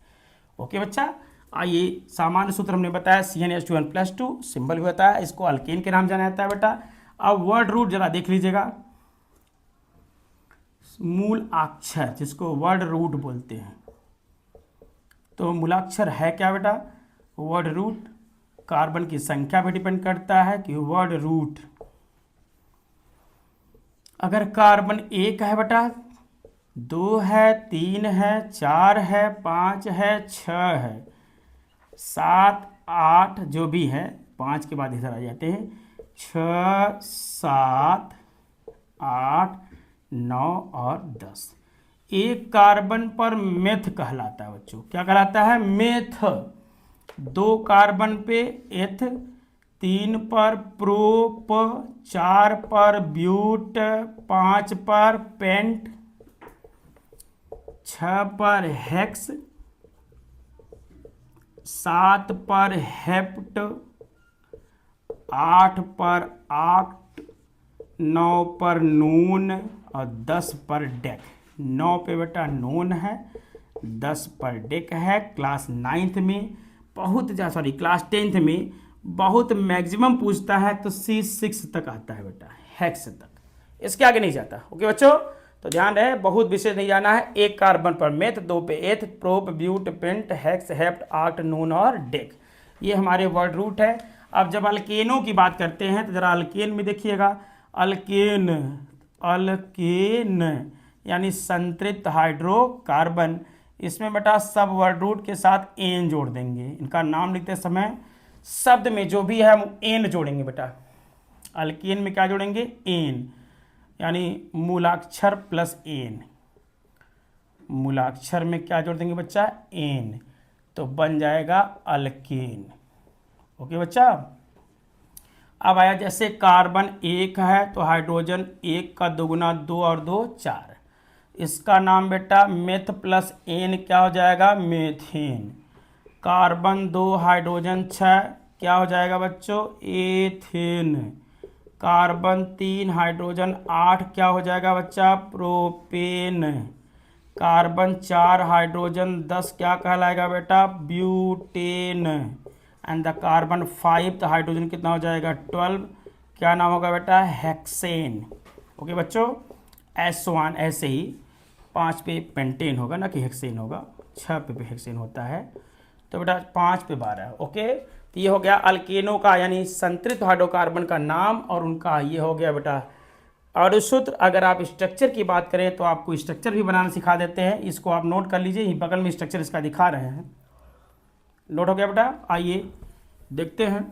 ओके बच्चा, आइए सामान्य सूत्र हमने बताया CnH2n+2, सिंबल भी बताया, इसको अल्केन के नाम जाना जाता है बेटा। अब वर्ड रूट जरा देख लीजिएगा, मूल अक्षर जिसको वर्ड रूट बोलते हैं। तो मूलाक्षर है क्या बेटा, वर्ड रूट कार्बन की संख्या पर डिपेंड करता है कि वर्ड रूट अगर कार्बन 1 है बेटा, 2 है, 3 है, 4 है, 5 है, 6 है, 7 8 जो भी है, 5 के बाद इधर आ जाते हैं, 6 7 8 9 और 10। एक कार्बन पर मेथ कहलाता है बच्चों, क्या कहलाता है, मेथ। 2 कार्बन पे एथ, 3 पर प्रोप, 4 पर ब्यूट, 5 पर पेंट, 6 पर हेक्स, 7 पर हेप्ट, 8 पर आक्ट, 9 पर नून और 10 पर डेक। 9 पे बेटा नून है, 10 पर डेक है। क्लास 9th में बहुत ज़्यादा क्लास 10th में बहुत मैक्सिमम पूछता है तो C6 तक आता है बेटा, हेक्स तक, इसके आगे नहीं जाता। ओके बच्चों, तो ध्यान रहे, बहुत विशेष नहीं जाना है। 1 कार्बन पर मेथ, 2 पे eth, prop, but, pent, hex, hept, oct, non और डेक, ये हमारे वर्ड रूट है। अब जब अल्केनों की बात करते हैं तो जरा अल्केन में देखिएगा, अल्केन अल्केन यानी संतृप्त हाइड्रोकार्बन, इसमें बेटा सब वर्ड रूट के साथ एन जोड़ देंगे। इनका नाम लिखते समय शब्द में जो भी है हम एन जोड़ेंगे बेटा। अल्केन में क्या जोड़ेंगे, एन, यानी मूलाक्षर प्लस एन, मूलाक्षर में क्या जोड़ देंगे बच्चा, एन, तो बन जाएगा अल्केन। ओके बच्चा। अब आया जैसे कार्बन 1 है तो हाइड्रोजन 1 का दोगुना 2 और 2 4, इसका नाम बेटा मेथ प्लस एन क्या हो जाएगा, मेथेन। कार्बन 2 हाइड्रोजन 6 क्या हो जाएगा बच्चों, एथेन। कार्बन 3 हाइड्रोजन 8 क्या हो जाएगा बच्चा, प्रोपेन। कार्बन 4 हाइड्रोजन 10 क्या कहलाएगा बेटा, ब्यूटेन। एंड द कार्बन 5 तो हाइड्रोजन कितना हो जाएगा, 12, क्या नाम होगा बेटा, हेक्सेन। ओके बच्चों। S1 ऐसे ही 5 पे पेंटेन होगा ना कि हेक्सेन होगा, 6 पे हेक्सेन होता है, तो बेटा 5 पे 12। ओके, तो ये हो गया अल्केनों का यानी संतृप्त हाइड्रोकार्बन का नाम और उनका ये हो गया बेटा अणुसूत्र। अगर आप स्ट्रक्चर की बात करें तो आपको स्ट्रक्चर भी बनाना सिखा देते हैं, इसको आप नोट कर लीजिए, ये बगल में स्ट्रक्चर इसका दिखा रहे हैं। नोट हो गया बेटा। आइए देखते हैं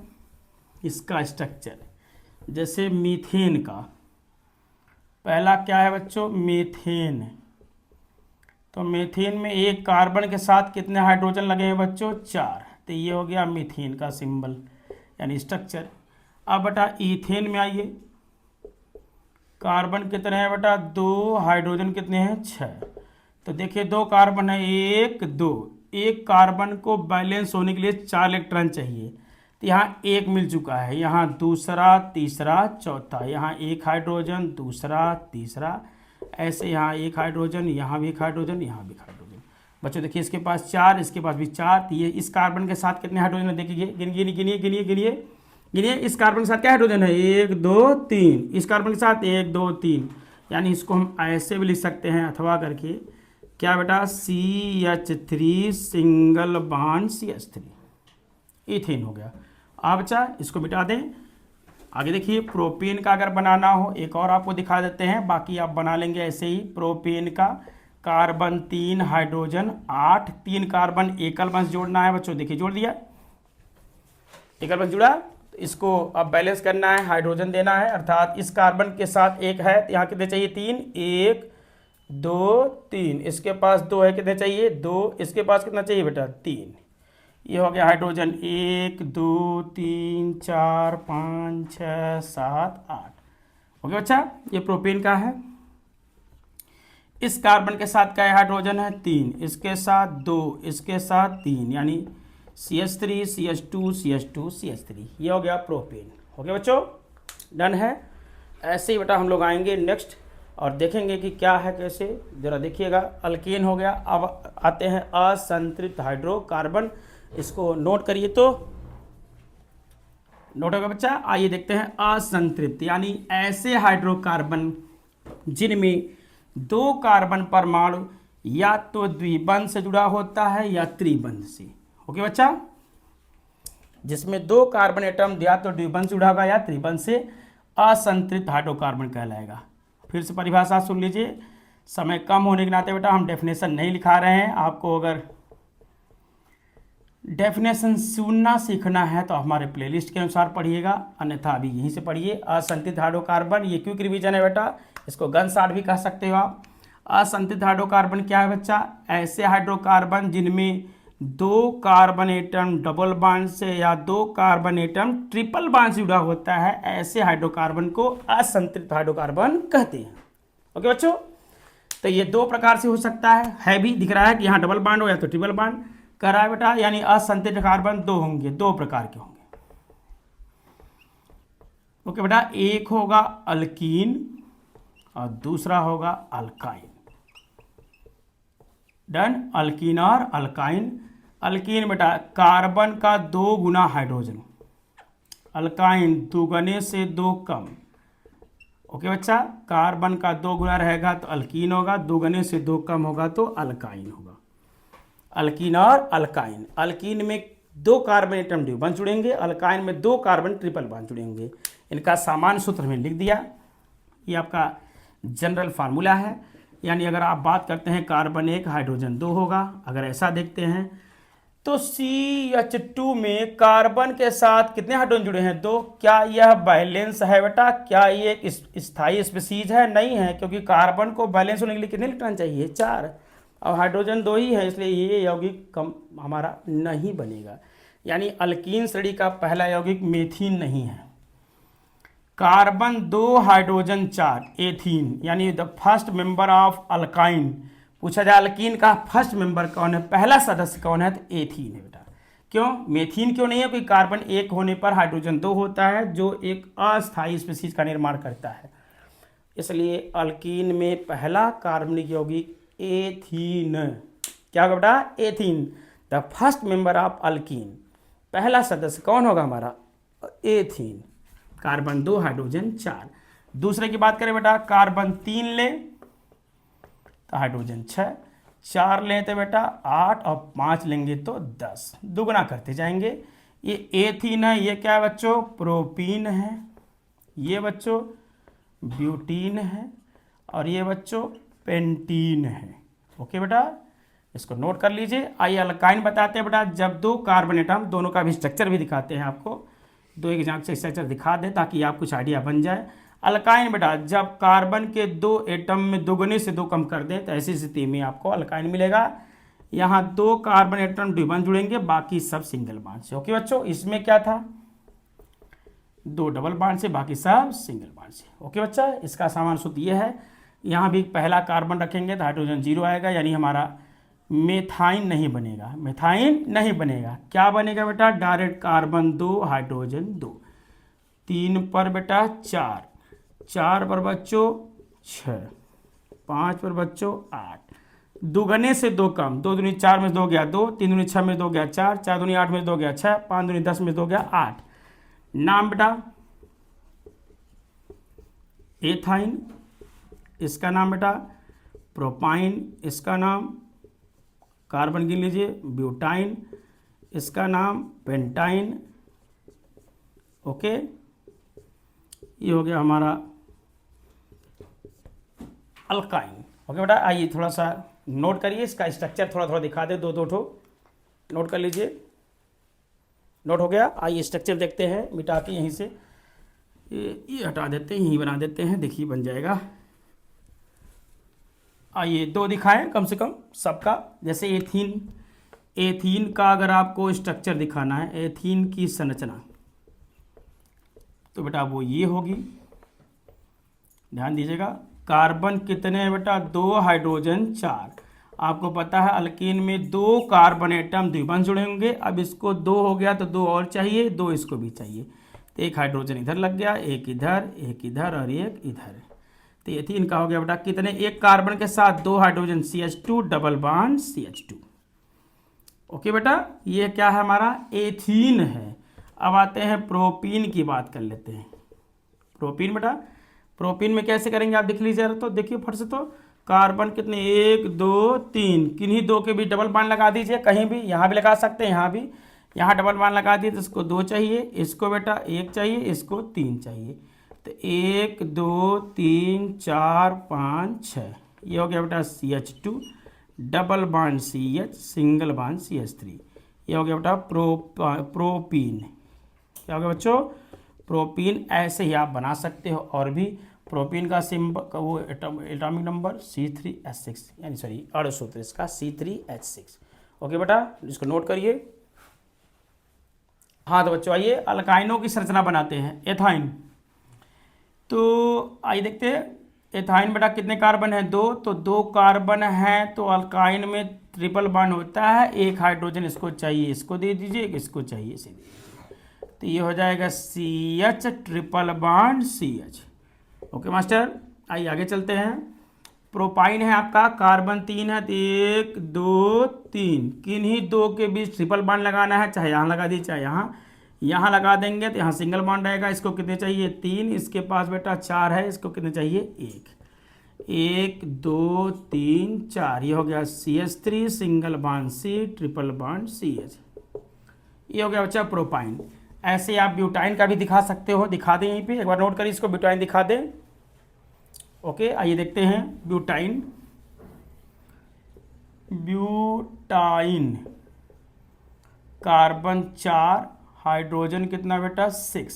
इसका स्ट्रक्चर। जैसे मीथेन का पहला क्या है बच्चों, मीथेन। तो मीथेन में एक कार्बन के साथ कितने हाइड्रोजन लगे हैं बच्चों, 4, तो ये हो गया मीथेन का सिंबल यानी स्ट्रक्चर। अब बेटा ईथेन में आइए, कार्बन कितने हैं बेटा, 2, हाइड्रोजन कितने हैं, 6। तो देखिए 2 कार्बन है, 1 2, एक कार्बन को बैलेंस होने के लिए 4 इलेक्ट्रॉन चाहिए, तो यहाँ 1 मिल चुका है, यहाँ दूसरा, तीसरा, चौथा, यहाँ 1 हाइड्रोजन, दूसरा, तीसरा, ऐसे यहाँ 1 हाइड्रोजन, यहाँ भी 1 हाइड्रोजन, यहाँ भी 1 हाइड्रोजन। बच्चों देखिए इसके पास 4, इसके पास भी 4, तो ये इस कार्बन के साथ कितने हाइड्रोजन है, देखिए गिनिए गिनिए गिनिए गिनिए गिनिए, इस कार्बन के साथ क्या हाइड्रोजन है, 1 2 3, इस कार्बन के साथ 1 2 3, यानी इसको हम ऐसे भी लिख सकते हैं अथवा करके, क्या बेटा, CH3 single bond CH3, ethane हो गया। अब बच्चा इसको मिटा दें। आगे देखिए प्रोपेन का अगर बनाना हो, एक और आपको दिखा देते हैं, बाकी आप बना लेंगे ऐसे ही। प्रोपेन का कार्बन 3 हाइड्रोजन 8, 3 कार्बन एकल बंश जोड़ना है बच्चों, देखिए जोड़ दिया, एकल बंश जुड़ा, तो इसको अब बैलेंस करना है, हाइड्रोजन देना है, अर्थात इस कार्बन के साथ 1 है तो यहाँ कितने चाहिए, 3, 1 2 3, इसके पास 2 है, कितने चाहिए, 2, इसके पास कितना चाहिए बेटा, 3। ये हो गया हाइड्रोजन 1 2 3 4 5 6 7 8। ओके बच्चा, ये प्रोपेन का है। इस कार्बन के साथ क्या हाइड्रोजन है, 3, इसके साथ 2, इसके साथ 3, यानी CH3 CH2 CH2 CH3, ये हो गया प्रोपेन। ओके बच्चों, डन है। ऐसे ही बेटा हम लोग आएंगे नेक्स्ट और देखेंगे कि क्या है कैसे, जरा देखिएगा। अल्केन हो गया, अब आते हैं असंतृप्त हाइड्रोकार्बन, इसको नोट करिए, तो नोट होगा बच्चा। आइए देखते हैं असंतृप्त यानी ऐसे हाइड्रोकार्बन जिनमें 2 कार्बन परमाणु या तो द्विबंध से जुड़ा होता है या त्रिबंध से। ओके बच्चा, जिसमें 2 कार्बन एटम या तो द्विबंध से जुड़ा होगा या त्रिबंध से, असंतृप्त हाइड्रोकार्बन कहलाएगा। फिर से परिभाषा सुन लीजिए, समय कम होने के नाते बेटा हम डेफिनेशन नहीं लिखा रहे हैं, आपको अगर डेफिनेशन सुनना सीखना है तो हमारे प्लेलिस्ट के अनुसार पढ़िएगा, अन्यथा अभी यहीं से पढ़िए। असंतृप्त हाइड्रोकार्बन, ये क्विक रिवीजन है बेटा, इसको गन शॉट भी कह सकते हो आप। असंतृप्त हाइड्रोकार्बन क्या है बच्चा, ऐसे हाइड्रोकार्बन जिनमें 2 कार्बन एटम डबल बॉन्ड से या 2 कार्बन एटम ट्रिपल बॉन्ड से जुड़ा होता है, ऐसे हाइड्रोकार्बन को असंतृप्त हाइड्रोकार्बन कहते हैं। ओके बच्चों, तो ये 2 प्रकार से हो सकता है भी दिख रहा है कि यहाँ डबल बॉन्ड हो या तो ट्रिपल बॉन्ड कह रहा है बेटा, यानी असंतृप्त कार्बन 2 होंगे, 2 प्रकार के होंगे। ओके बेटा, एक होगा अल्कीन और दूसरा होगा अल्काइन। डन, अल्कीन और अल्काइन। अल्कीन बेटा कार्बन का 2 गुना हाइड्रोजन, अल्काइन 2 गुने से 2 कम। ओके बच्चा, कार्बन का 2 गुना रहेगा तो अल्कीन होगा, 2 गुने से 2 कम होगा तो अल्काइन होगा। अल्कीन और अल्काइन, अल्कीन में 2 कार्बन एटम द्विबंध जुड़ेंगे, अल्काइन में 2 कार्बन ट्रिपल बॉन्ड जुड़ेंगे। इनका सामान्य सूत्र में लिख दिया, ये आपका जनरल फार्मूला है। यानी अगर आप बात करते हैं कार्बन 1 हाइड्रोजन 2 होगा, अगर ऐसा देखते हैं तो CH2 में कार्बन के साथ कितने हाइड्रोजन जुड़े हैं, 2। क्या यह बैलेंस है बेटा, क्या ये एक स्थायी स्पीसीज है, नहीं है, क्योंकि कार्बन को बैलेंस होने के लिए कितने इलेक्ट्रॉन चाहिए, 4। और हाइड्रोजन 2 ही है, इसलिए ये यौगिक कम हमारा नहीं बनेगा। यानी अल्कीन श्रेणी का पहला यौगिक मेथीन नहीं है। कार्बन 2 हाइड्रोजन 4 एथीन, यानी the first member of alkyne. पूछा जाए अल्कीन का फर्स्ट मेंबर कौन है, पहला सदस्य कौन है, तो एथीन है बेटा। क्यों मेथीन क्यों नहीं है, क्योंकि कार्बन 1 होने पर हाइड्रोजन 2 होता है जो एक अस्थायी स्पीशीज का निर्माण करता है, इसलिए अल्कीन में पहला कार्बनिक यौगिक एथीन। क्या होगा बेटा, ethene. The first member of alkyne, पहला सदस्य कौन होगा हमारा, एथीन। Carbon 2 hydrogen 4। दूसरे की बात करें बेटा, कार्बन 3 ले तो हाइड्रोजन 6, 4 लें तो बेटा 8 और 5 लेंगे तो 10, दुगना करते जाएंगे। ये एथीन है, ये क्या है बच्चों, प्रोपीन है, ये बच्चों ब्यूटीन है, और ये बच्चों पेंटीन है। ओके बेटा, इसको नोट कर लीजिए। आइए अल्काइन बताते हैं बेटा। जब 2 कार्बन एटम, दोनों का भी स्ट्रक्चर भी दिखाते हैं आपको, 2 एग्जाम से स्ट्रक्चर दिखा दें ताकि आप कुछ आइडिया बन जाए। अल्काइन बेटा, जब कार्बन के 2 एटम में दुगने से 2 कम कर दें तो ऐसी स्थिति में आपको अल्काइन मिलेगा। यहाँ 2 कार्बन एटम द्विबंध जुड़ेंगे, बाकी सब सिंगल बॉन्ड से। ओके बच्चों, इसमें क्या था, 2 डबल बॉन्ड से, बाकी सब सिंगल बॉन्ड से। ओके बच्चा, इसका सामान्य सूत्र ये है। यहाँ भी पहला कार्बन रखेंगे तो हाइड्रोजन 0 आएगा, यानी हमारा मेथाइन नहीं बनेगा, मेथाइन नहीं बनेगा। क्या बनेगा बेटा, डायरेक्ट कार्बन 2 हाइड्रोजन 2। 3 पर बेटा 4, 4 पर बच्चों 6, 5 पर बच्चों 8, दुगने से 2 कम, 2 दूनी 4 में से 2 गया 2, 3 दूनी 6 में 2 गया 4, 4 दूनी 8 में 2 गया 6, 5 दूनी 10 में 2 गया 8। नाम बेटा एथाइन, इसका नाम बेटा प्रोपाइन, इसका नाम कार्बन गिन लीजिए ब्यूटाइन, इसका नाम पेंटाइन। ओके, ये हो गया हमारा अल्काइन। ओके बेटा, आइए थोड़ा सा नोट करिए, इसका स्ट्रक्चर थोड़ा थोड़ा दिखा दे, 2 ठो नोट कर लीजिए। नोट हो गया। आइए स्ट्रक्चर देखते हैं, मिटा के यहीं से ये हटा देते हैं, यहीं बना देते हैं, देखिए बन जाएगा। आइए 2 दिखाएं कम से कम सबका। जैसे एथीन, एथीन का अगर आपको स्ट्रक्चर दिखाना है, एथीन की संरचना, तो बेटा वो ये होगी। ध्यान दीजिएगा, कार्बन कितने हैं बेटा, 2 हाइड्रोजन 4। आपको पता है अल्कीन में 2 कार्बन एटम द्विबंध जुड़े होंगे। अब इसको 2 हो गया तो 2 और चाहिए, 2 इसको भी चाहिए, तो 1 हाइड्रोजन इधर लग गया, 1 इधर, 1 इधर और 1 इधर। तो एथीन का हो गया बेटा कितने, 1 कार्बन के साथ 2 hydrogen CH2 double bond CH2। Okay बेटा, ये क्या है हमारा एथीन है। अब आते हैं प्रोपीन की बात कर लेते हैं। प्रोपीन बेटा, प्रोपीन में कैसे करेंगे आप देख लीजिए, तो देखिए फट से, तो कार्बन कितने 1 2 3, किन्हीं 2 के भी डबल बॉन्ड लगा दीजिए, कहीं भी, यहाँ भी लगा सकते हैं, यहाँ भी, यहाँ डबल बॉन्ड लगा दिए तो इसको 2 चाहिए, इसको बेटा 1 चाहिए, इसको 3 चाहिए, तो 1 2 3 4 5 6, ये हो गया बेटा CH2 double bond CH single bond CH3। ये हो गया बेटा प्रोपीन। क्या हो गया बच्चों, प्रोपीन। ऐसे ही आप बना सकते हो, और भी प्रोपीन का सिंबल वो एटॉमिक नंबर C3H6, यानी सॉरी अणुसूत्र इसका C3H6। ओके बेटा, इसको नोट करिए। हाँ तो बच्चों आइए अल्काइनों की संरचना बनाते हैं। एथाइन, तो आइए देखते हैं एथाइन बेटा कितने कार्बन है, 2, तो 2 कार्बन है, तो अल्काइन में ट्रिपल बॉन्ड होता है, 1 हाइड्रोजन इसको चाहिए, इसको दे दीजिए, इसको चाहिए, इसे दे दीजिए, तो ये हो जाएगा CH triple bond CH। Okay master, आइए आगे चलते हैं। प्रोपाइन है आपका, कार्बन 3 है, तो 1 2 3, किन्हीं 2 के बीच ट्रिपल बॉन्ड लगाना है, चाहे यहाँ लगा दीजिए चाहे यहाँ लगा देंगे, तो यहाँ सिंगल बॉन्ड रहेगा। इसको कितने चाहिए 3, इसके पास बेटा 4 है, इसको कितने चाहिए 1 2 3 4, ये हो गया CH3 single bond C triple bond CH। ये हो गया बच्चा प्रोपाइन। ऐसे आप ब्यूटाइन का भी दिखा सकते हो, दिखा दें यहीं पे, एक बार नोट करिए इसको, ब्यूटाइन दिखा दें। ओके, आइए देखते हैं ब्यूटाइन। ब्यूटाइन कार्बन 4, हाइड्रोजन कितना बेटा 6,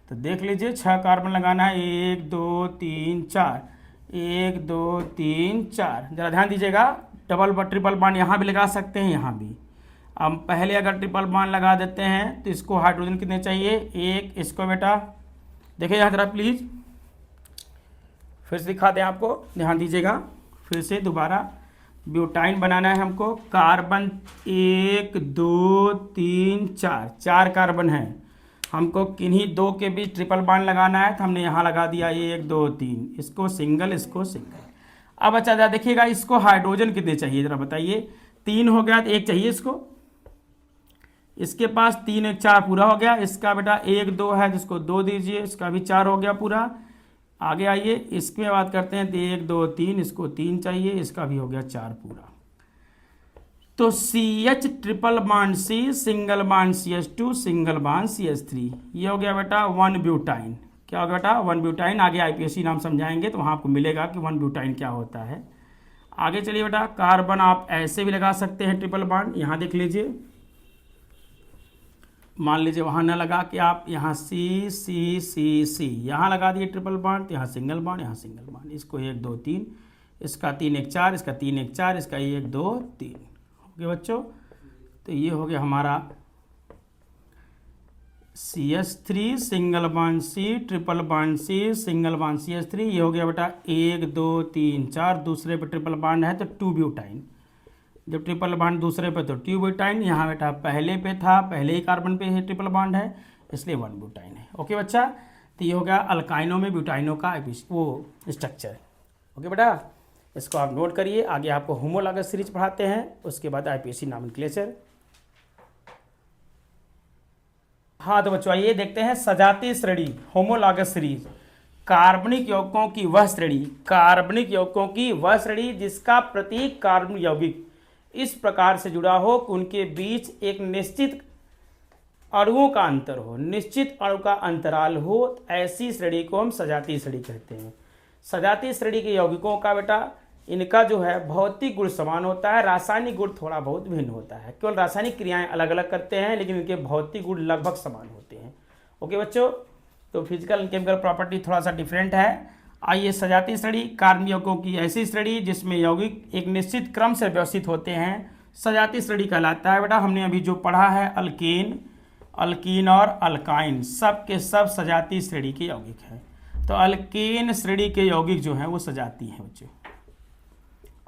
तो देख लीजिए 6 कार्बन लगाना है, 1 2 3 4, 1 2 3 4। जरा ध्यान दीजिएगा, ट्रिपल बॉन्ड यहाँ भी लगा सकते हैं, यहाँ भी। अब पहले अगर ट्रिपल बॉन्ड लगा देते हैं तो इसको हाइड्रोजन कितने चाहिए, एक। इसको बेटा देखिए यहाँ जरा प्लीज़, फिर से दिखाते हैं आपको, ध्यान दीजिएगा। फिर से दोबारा ब्यूटाइन बनाना है हमको। कार्बन 1 2 3 4, 4 कार्बन है। हमको किन्हीं दो के बीच ट्रिपल बॉन्ड लगाना है, तो हमने यहाँ लगा दिया 1 2 3, इसको सिंगल, इसको सिंगल। अब अच्छा जरा देखिएगा, इसको हाइड्रोजन कितने चाहिए जरा बताइए। 3 हो गया तो 1 चाहिए इसको, इसके पास 3 1 4 पूरा हो गया। इसका बेटा 1 2 है जिसको 2 दीजिए, इसका भी 4 हो गया पूरा। आगे आइए, इसकी बात करते हैं तो 1 2 3, इसको 3 चाहिए, इसका भी हो गया 4 पूरा। तो CH triple bond C, single bond CH2, single bond CH3, ये हो गया बेटा 1 ब्यूटाइन। क्या होगा बेटा, 1 ब्यूटाइन। आगे IPSC नाम समझाएंगे तो वहाँ आपको मिलेगा कि 1 ब्यूटाइन क्या होता है। आगे चलिए बेटा, कार्बन आप ऐसे भी लगा सकते हैं ट्रिपल बॉन्ड। यहाँ देख लीजिए, मान लीजिए वहाँ ना लगा कि आप यहाँ C यहाँ लगा दिए ट्रिपल बॉन्ड, तो यहाँ सिंगल बॉन्ड, यहाँ सिंगल बॉन्ड। इसको 1 2 3, इसका 3 1 4, इसका 3 1 4, इसका 1 2 3। ओके बच्चों, तो ये हो गया हमारा CH3, single bond C, triple bond C, single bond CH3। ये हो गया बेटा 1 2 3 4, दूसरे पे ट्रिपल बॉन्ड है तो 2 ब्यूटाइन। जब ट्रिपल बॉन्ड दूसरे पे तो 2 ब्यूटाइन। यहाँ बेटा पहले पे था, पहले ही कार्बन पे है ट्रिपल बॉन्ड है, इसलिए 1 ब्यूटाइन है। ओके बच्चा, तो ये हो गया अल्काइनों में ब्यूटाइनों का वो स्ट्रक्चर। ओके बेटा, इसको आप नोट करिए। आगे आपको होमोलॉगस सीरीज पढ़ाते हैं, उसके बाद IPSC नॉमेनक्लेचर। हाँ तो बच्चों आइए देखते हैं सजातीय श्रेणी, होमोलॉगस सीरीज। कार्बनिक यौगिकों की वह श्रेणी, कार्बनिक यौगिकों की वह श्रेणी जिसका प्रत्येक कार्बन यौगिक इस प्रकार से जुड़ा हो कि उनके बीच एक निश्चित अणुओं का अंतर हो, निश्चित अणु का अंतराल हो, ऐसी श्रेणी को हम सजातीय श्रेणी कहते हैं। सजातीय श्रेणी के यौगिकों का बेटा इनका जो है भौतिक गुण समान होता है, रासायनिक गुण थोड़ा बहुत भिन्न होता है। केवल रासायनिक क्रियाएं अलग अलग करते हैं, लेकिन इनके भौतिक गुण लगभग समान होते हैं। ओके बच्चों, तो फिजिकल एंड केमिकल प्रॉपर्टी थोड़ा सा डिफरेंट है। आइए, सजातीय श्रेणी, कार्बन यौगिकों की ऐसी श्रेणी जिसमें यौगिक एक निश्चित क्रम से व्यवस्थित होते हैं, सजातीय श्रेणी कहलाता है। बेटा हमने अभी जो पढ़ा है अल्केन, अल्कीन और अल्काइन, सब के सब सजातीय श्रेणी के यौगिक हैं। तो अल्केन श्रेणी के यौगिक जो हैं वो सजातीय हैं बच्चों।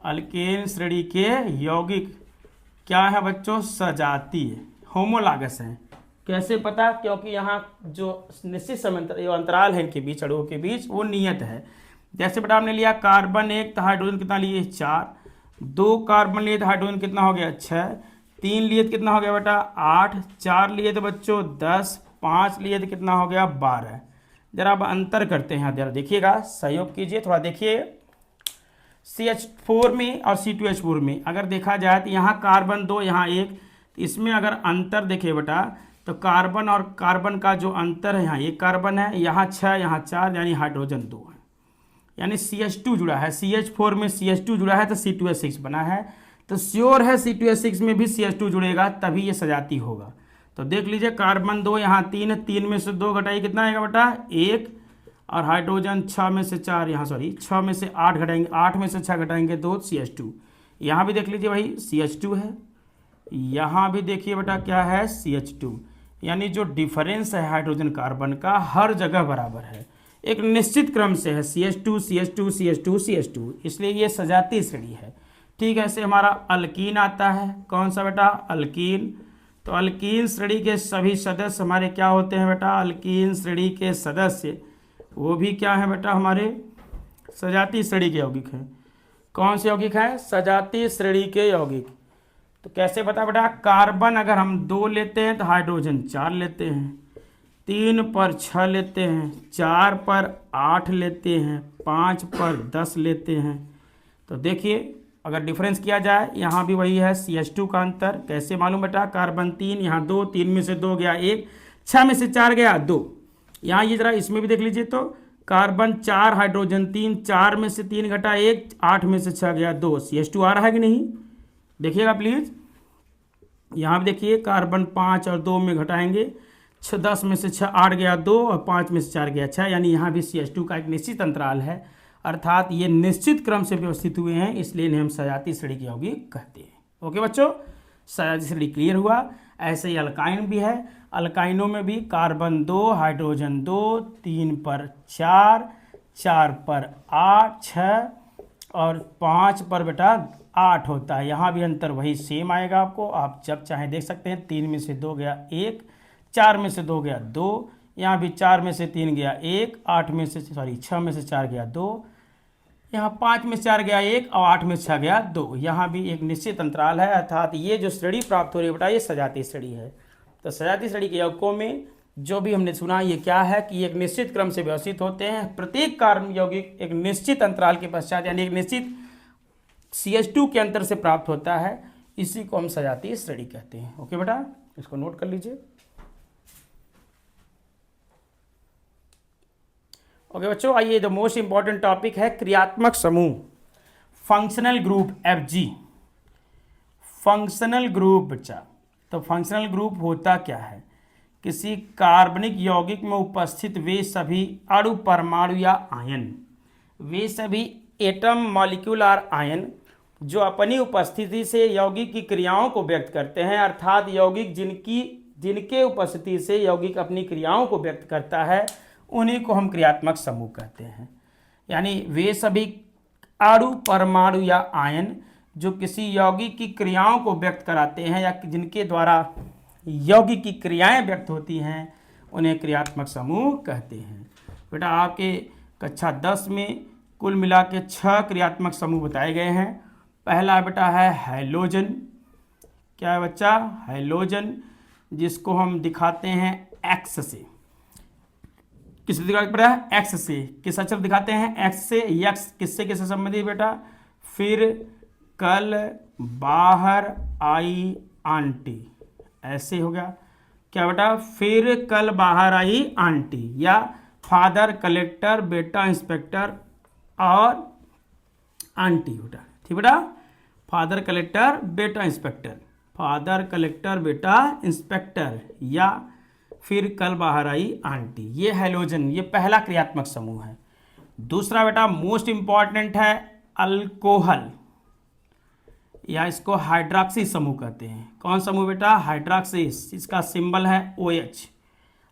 अल्केन श्रेणी के यौगिक क्या है बच्चों, सजातीय, होमोलॉगस हैं। कैसे पता, क्योंकि यहाँ जो निश्चित समय अंतराल है इनके बीच, अणुओं के बीच, वो नियत है। जैसे बेटा हमने लिया कार्बन 1 तो हाइड्रोजन कितना लिए 4, 2 कार्बन लिए तो हाइड्रोजन कितना हो गया 6, 3 लिए तो कितना हो गया बेटा 8, 4 लिए तो बच्चों 10, 5 लिए तो कितना हो गया 12। जरा अब अंतर करते हैं, यहाँ जरा देखिएगा, सहयोग कीजिए थोड़ा। देखिए CH4 में और C2H4 में अगर देखा जाए तो यहाँ कार्बन 2 यहाँ 1, तो इसमें अगर अंतर देखे बेटा तो कार्बन और कार्बन का जो अंतर है, यहाँ 1 कार्बन है, यहाँ 6 यहाँ 4, यानी हाइड्रोजन 2 है, यानी CH2 जुड़ा है। CH4 में CH2 जुड़ा है तो C2H6 बना है, तो श्योर है C2H6 में भी CH2 जुड़ेगा, तभी ये सजाती होगा। तो देख लीजिए कार्बन 2 यहाँ 3, 3 में से 2 घटाइए कितना आएगा बेटा 1, और हाइड्रोजन 6 में से 4 यहाँ 6 में से 8 घटाएंगे, 8 में से 6 घटाएंगे 2, CH2। यहाँ भी देख लीजिए भाई CH2 है, यहाँ भी देखिए बेटा क्या है CH2, यानी जो डिफरेंस है हाइड्रोजन कार्बन का हर जगह बराबर है, एक निश्चित क्रम से है, CH2 CH2 CH2 CH2, इसलिए ये सजातीय श्रेणी है। ठीक है, ऐसे हमारा अल्कीन आता है। कौन सा बेटा, अल्कीन। तो अल्कीन श्रेणी के सभी सदस्य हमारे क्या होते हैं बेटा, अल्कीन श्रेणी के सदस्य वो भी क्या है बेटा, हमारे सजातीय श्रेणी के यौगिक हैं। कौन से यौगिक हैं, सजातीय श्रेणी के यौगिक। तो कैसे बता बेटा, कार्बन अगर हम 2 लेते हैं तो हाइड्रोजन 4 लेते हैं, 3 पर 6 लेते हैं, 4 पर 8 लेते हैं, 5 पर 10 लेते हैं। तो देखिए अगर डिफरेंस किया जाए, यहाँ भी वही है CH2 का अंतर। कैसे मालूम बेटा, कार्बन 3 यहाँ 2, 3 में से 2 गया 1, 6 में से 4 गया 2। यहाँ ये जरा इसमें भी देख लीजिए, तो कार्बन 4 हाइड्रोजन 3, 4 में से 3 घटा 1, 8 में से 6 गया 2, CH2 आ रहा है कि नहीं, देखिएगा प्लीज़। यहाँ भी देखिए कार्बन 5 और 2 में घटाएंगे, 10 में से 6 8 गया 2, और 5 में से 4 गया 6, यानी यहाँ भी CH2 का एक निश्चित अंतराल है। अर्थात ये निश्चित क्रम से व्यवस्थित हुए हैं, इसलिए इन्हें हम सजातीय श्रेणी के यौगिक कहते हैं। ओके बच्चों, सजातीय श्रेणी क्लियर हुआ। ऐसे ही अल्काइन भी है, अल्काइनों में भी कार्बन 2, हाइड्रोजन 2, 3 पर 4, 4 पर 8, 6 और 5 पर बेटा 8 होता है। यहाँ भी अंतर वही सेम आएगा आपको, आप जब चाहें देख सकते हैं। 3 में से 2 गया 1, 4 में से 2 गया 2, यहाँ भी 4 में से 3 गया 1, 6 में से 4 गया 2, यहाँ 5 में से 4 गया 1 और 8 में से 6 गया 2। यहाँ भी एक निश्चित अंतराल है, अर्थात ये जो श्रेणी प्राप्त हो रही है बेटा ये सजातीय श्रेणी है। तो सजातीय श्रेणी के यौगिकों में जो भी हमने सुना ये क्या है कि एक निश्चित क्रम से व्यवस्थित होते हैं। प्रत्येक कार्बन यौगिक एक निश्चित अंतराल के पश्चात यानी एक निश्चित CH2 के अंतर से प्राप्त होता है, इसी को हम सजातीय श्रेणी कहते हैं। ओके बेटा, इसको नोट कर लीजिए। ओके बच्चों, आइए द मोस्ट इंपॉर्टेंट टॉपिक है क्रियात्मक समूह, functional group FG। Functional group बच्चा, तो फंक्शनल ग्रुप होता क्या है? किसी कार्बनिक यौगिक में उपस्थित वे सभी अणु, परमाणु या आयन, वे सभी एटम, मॉलिक्यूल और आयन जो अपनी उपस्थिति से यौगिक की क्रियाओं को व्यक्त करते हैं, अर्थात यौगिक जिनके उपस्थिति से यौगिक अपनी क्रियाओं को व्यक्त करता है, उन्हीं को हम क्रियात्मक समूह कहते हैं। यानी वे सभी अणु, परमाणु या आयन जो किसी यौगिक की क्रियाओं को व्यक्त कराते हैं या जिनके द्वारा यौगिक की क्रियाएं व्यक्त होती हैं, उन्हें क्रियात्मक समूह कहते हैं। बेटा आपके कक्षा 10 में कुल मिला के 6 क्रियात्मक समूह बताए गए हैं। पहला बेटा है हैलोजन। क्या है बच्चा? हैलोजन, जिसको हम दिखाते हैं X से। किस दिखाते बेटा? X से। किस अक्षर दिखाते हैं? X से। X किससे किससे संबंधित बेटा? फिर कल बाहर आई आंटी, ऐसे हो गया क्या बेटा? फिर कल बाहर आई आंटी, या फादर कलेक्टर, बेटा इंस्पेक्टर और आंटी बेटा। ठीक बेटा, फादर कलेक्टर, बेटा इंस्पेक्टर, फादर कलेक्टर, बेटा इंस्पेक्टर, या फिर कल बाहर आई आंटी। ये हैलोजन, ये पहला क्रियात्मक समूह है। दूसरा बेटा मोस्ट इंपॉर्टेंट है अल्कोहल, या इसको हाइड्रॉक्सी समूह कहते हैं। कौन समूह बेटा? हाइड्रॉक्सी, इसका सिंबल है OH।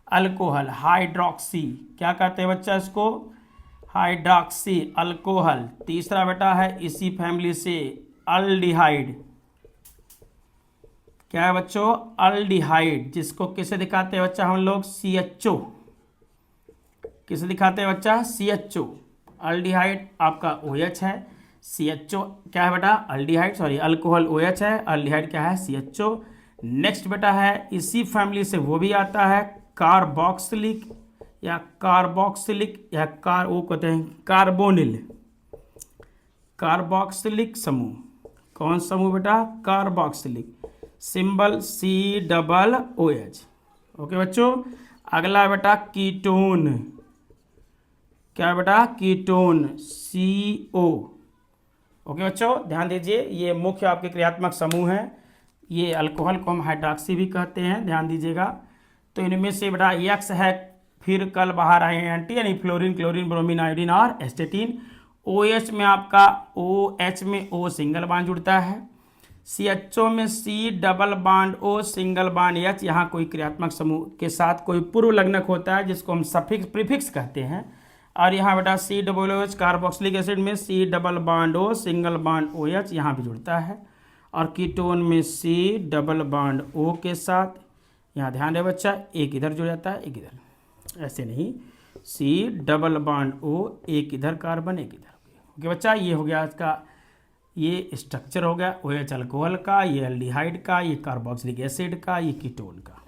अल्कोहल, हाइड्रॉक्सी, क्या कहते हैं बच्चा इसको? Hydroxy alcohol. तीसरा बेटा है इसी फैमिली से अल्डिहाइड। क्या है बच्चों? अल्डिहाइड, जिसको किसे दिखाते हैं बच्चा हम लोग? CHO। किसे दिखाते हैं बच्चा? CHO। अल्डिहाइड आपका OH है, CHO क्या है बेटा? अल्डिहाइड, सॉरी अल्कोहल OH है, अल्डिहाइड क्या है? CHO। नेक्स्ट बेटा है इसी फैमिली से वो भी आता है कार्बोक्सिलिक, या कार्बोक्सिलिक, या वो कहते हैं कार्बोनिल। कार्बोक्सिलिक समूह। कौन समूह बेटा? Carboxylic, symbol COOH। ओके बच्चों, अगला बेटा कीटोन। क्या बेटा? Ketone, CO। ओके बच्चों, ध्यान दीजिए, ये मुख्य आपके क्रियात्मक समूह हैं। ये अल्कोहल को हम हाइड्रॉक्सी भी कहते हैं, ध्यान दीजिएगा। तो इनमें से बेटा X है फिर कल बाहर आए एंटी, यानी फ्लोरीन, क्लोरीन, ब्रोमीन, आयोडीन और एस्टेटीन। OH में आपका OH में O सिंगल बांड जुड़ता है। CHO में C double bond O single bond H। यहाँ कोई क्रियात्मक समूह के साथ कोई पूर्व लग्नक होता है जिसको हम सफिक्स प्रीफिक्स कहते हैं। और यहाँ बेटा COOH कार्बोक्सिलिक एसिड में C double bond O single bond OH यहाँ भी जुड़ता है। और कीटोन में C डबल बांड O के साथ, यहाँ ध्यान रहे बच्चा, एक इधर जुड़ जाता है एक इधर, ऐसे नहीं, C डबल बांड O, एक इधर कार्बन एक इधर। ओके बच्चा, ये हो गया इसका, ये स्ट्रक्चर हो गया OH अल्कोहल का, ये एल्डिहाइड का, ये कार्बोक्सिलिक एसिड का, ये कीटोन का।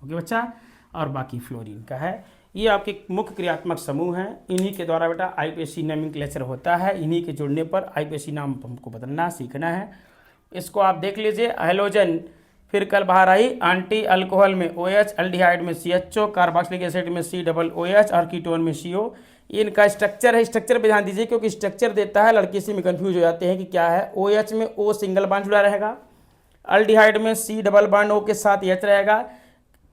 ओके बच्चा, और बाकी फ्लोरीन का है। ये आपके मुख्य क्रियात्मक समूह हैं। इन्हीं के द्वारा बेटा IUPAC नोमेनक्लेचर होता है। इन्हीं के जुड़ने पर IUPAC नाम हमको बदलना सीखना है। इसको आप देख लीजिए, हैलोजन फिर कल बाहर आई आंटी, अल्कोहल में OH, एल्डिहाइड में CHO, कार्बोक्सिलिक एसिड में C डबल OH और कीटोन में CO। इनका स्ट्रक्चर है, स्ट्रक्चर पे ध्यान दीजिए क्योंकि स्ट्रक्चर देता है, लड़के इसी में कंफ्यूज हो जाते हैं कि क्या है। OH में O सिंगल बांड जुड़ा रहेगा, एल्डिहाइड में C डबल बांड O के साथ H रहेगा,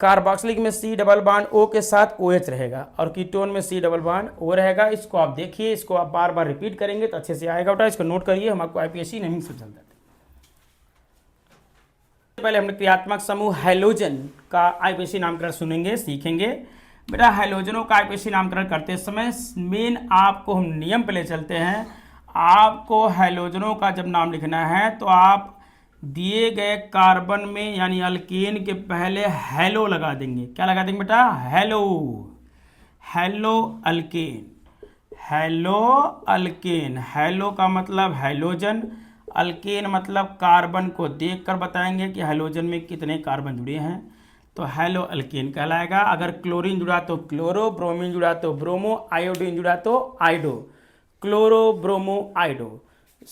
कार्बोक्सिलिक में C डबल बॉन्ड O के साथ OH रहेगा और कीटोन में C डबल बॉन्ड O रहेगा। इसको आप देखिए, इसको आप बार बार रिपीट करेंगे तो अच्छे से आएगा बेटा। इसको नोट करिए, हम आपको IPSC नहीं समझ जाते। पहले हमने क्रियात्मक समूह हैलोजन का IPSC नामकरण सुनेंगे, सीखेंगे बेटा। हैलोजनों का IPSC नामकरण करते समय मेन आपको हम नियम पे ले चलते हैं। आपको हैलोजनों का जब नाम लिखना है तो आप दिए गए कार्बन में यानी अल्केन के पहले हेलो लगा देंगे। क्या लगा देंगे बेटा? Hello. Hello alkane, hello alkane. Hello का मतलब हैलोजन, अल्केन मतलब कार्बन को देखकर बताएंगे कि हैलोजन में कितने कार्बन जुड़े हैं, तो हेलो अल्केन कहलाएगा। अगर क्लोरीन जुड़ा तो क्लोरो, ब्रोमीन जुड़ा तो ब्रोमो, आयोडीन जुड़ा तो iodo, chloro bromo iodo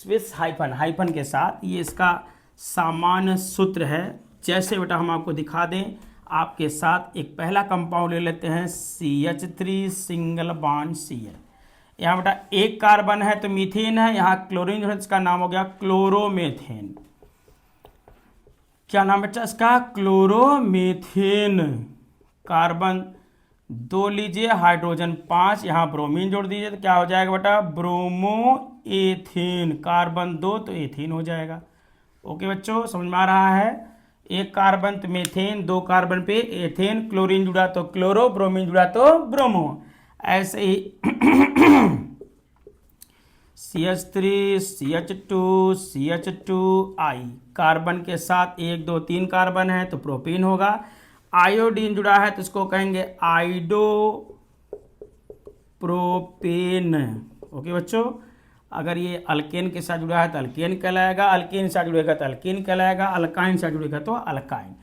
with hyphen, hyphen के साथ। ये इसका सामान्य सूत्र है। जैसे बेटा हम आपको दिखा दें, आपके साथ एक पहला कंपाउंड ले लेते हैं CH3 सिंगल बॉन्ड Cl। यहाँ बेटा एक कार्बन है तो मीथेन है, यहाँ क्लोरीन जो है इसका नाम हो गया क्लोरोमेथेन। क्या नाम बेटा इसका? क्लोरोमेथेन। कार्बन 2 लीजिए, हाइड्रोजन 5, यहाँ ब्रोमीन जोड़ दीजिए तो क्या हो जाएगा बेटा? Bromo ethane. कार्बन 2 तो एथेन हो जाएगा। ओके बच्चों, समझ में आ रहा है? एक कार्बन तो मीथेन, 2 कार्बन पे एथेन, क्लोरीन जुड़ा तो क्लोरो, ब्रोमीन जुड़ा तो ब्रोमो। ऐसे ही CH3 CH2 CH2I, कार्बन के साथ 1 2 3 कार्बन है तो प्रोपेन होगा। आयोडीन जुड़ा है तो इसको कहेंगे आइडो प्रोपेन। ओके बच्चों, अगर ये अल्केन के साथ जुड़ा है तो अल्केन कहलाएगा, अल्केन से जुड़ेगा तो अल्केन कहलाएगा, अल्काइन से जुड़ेगा तो अल्काइन।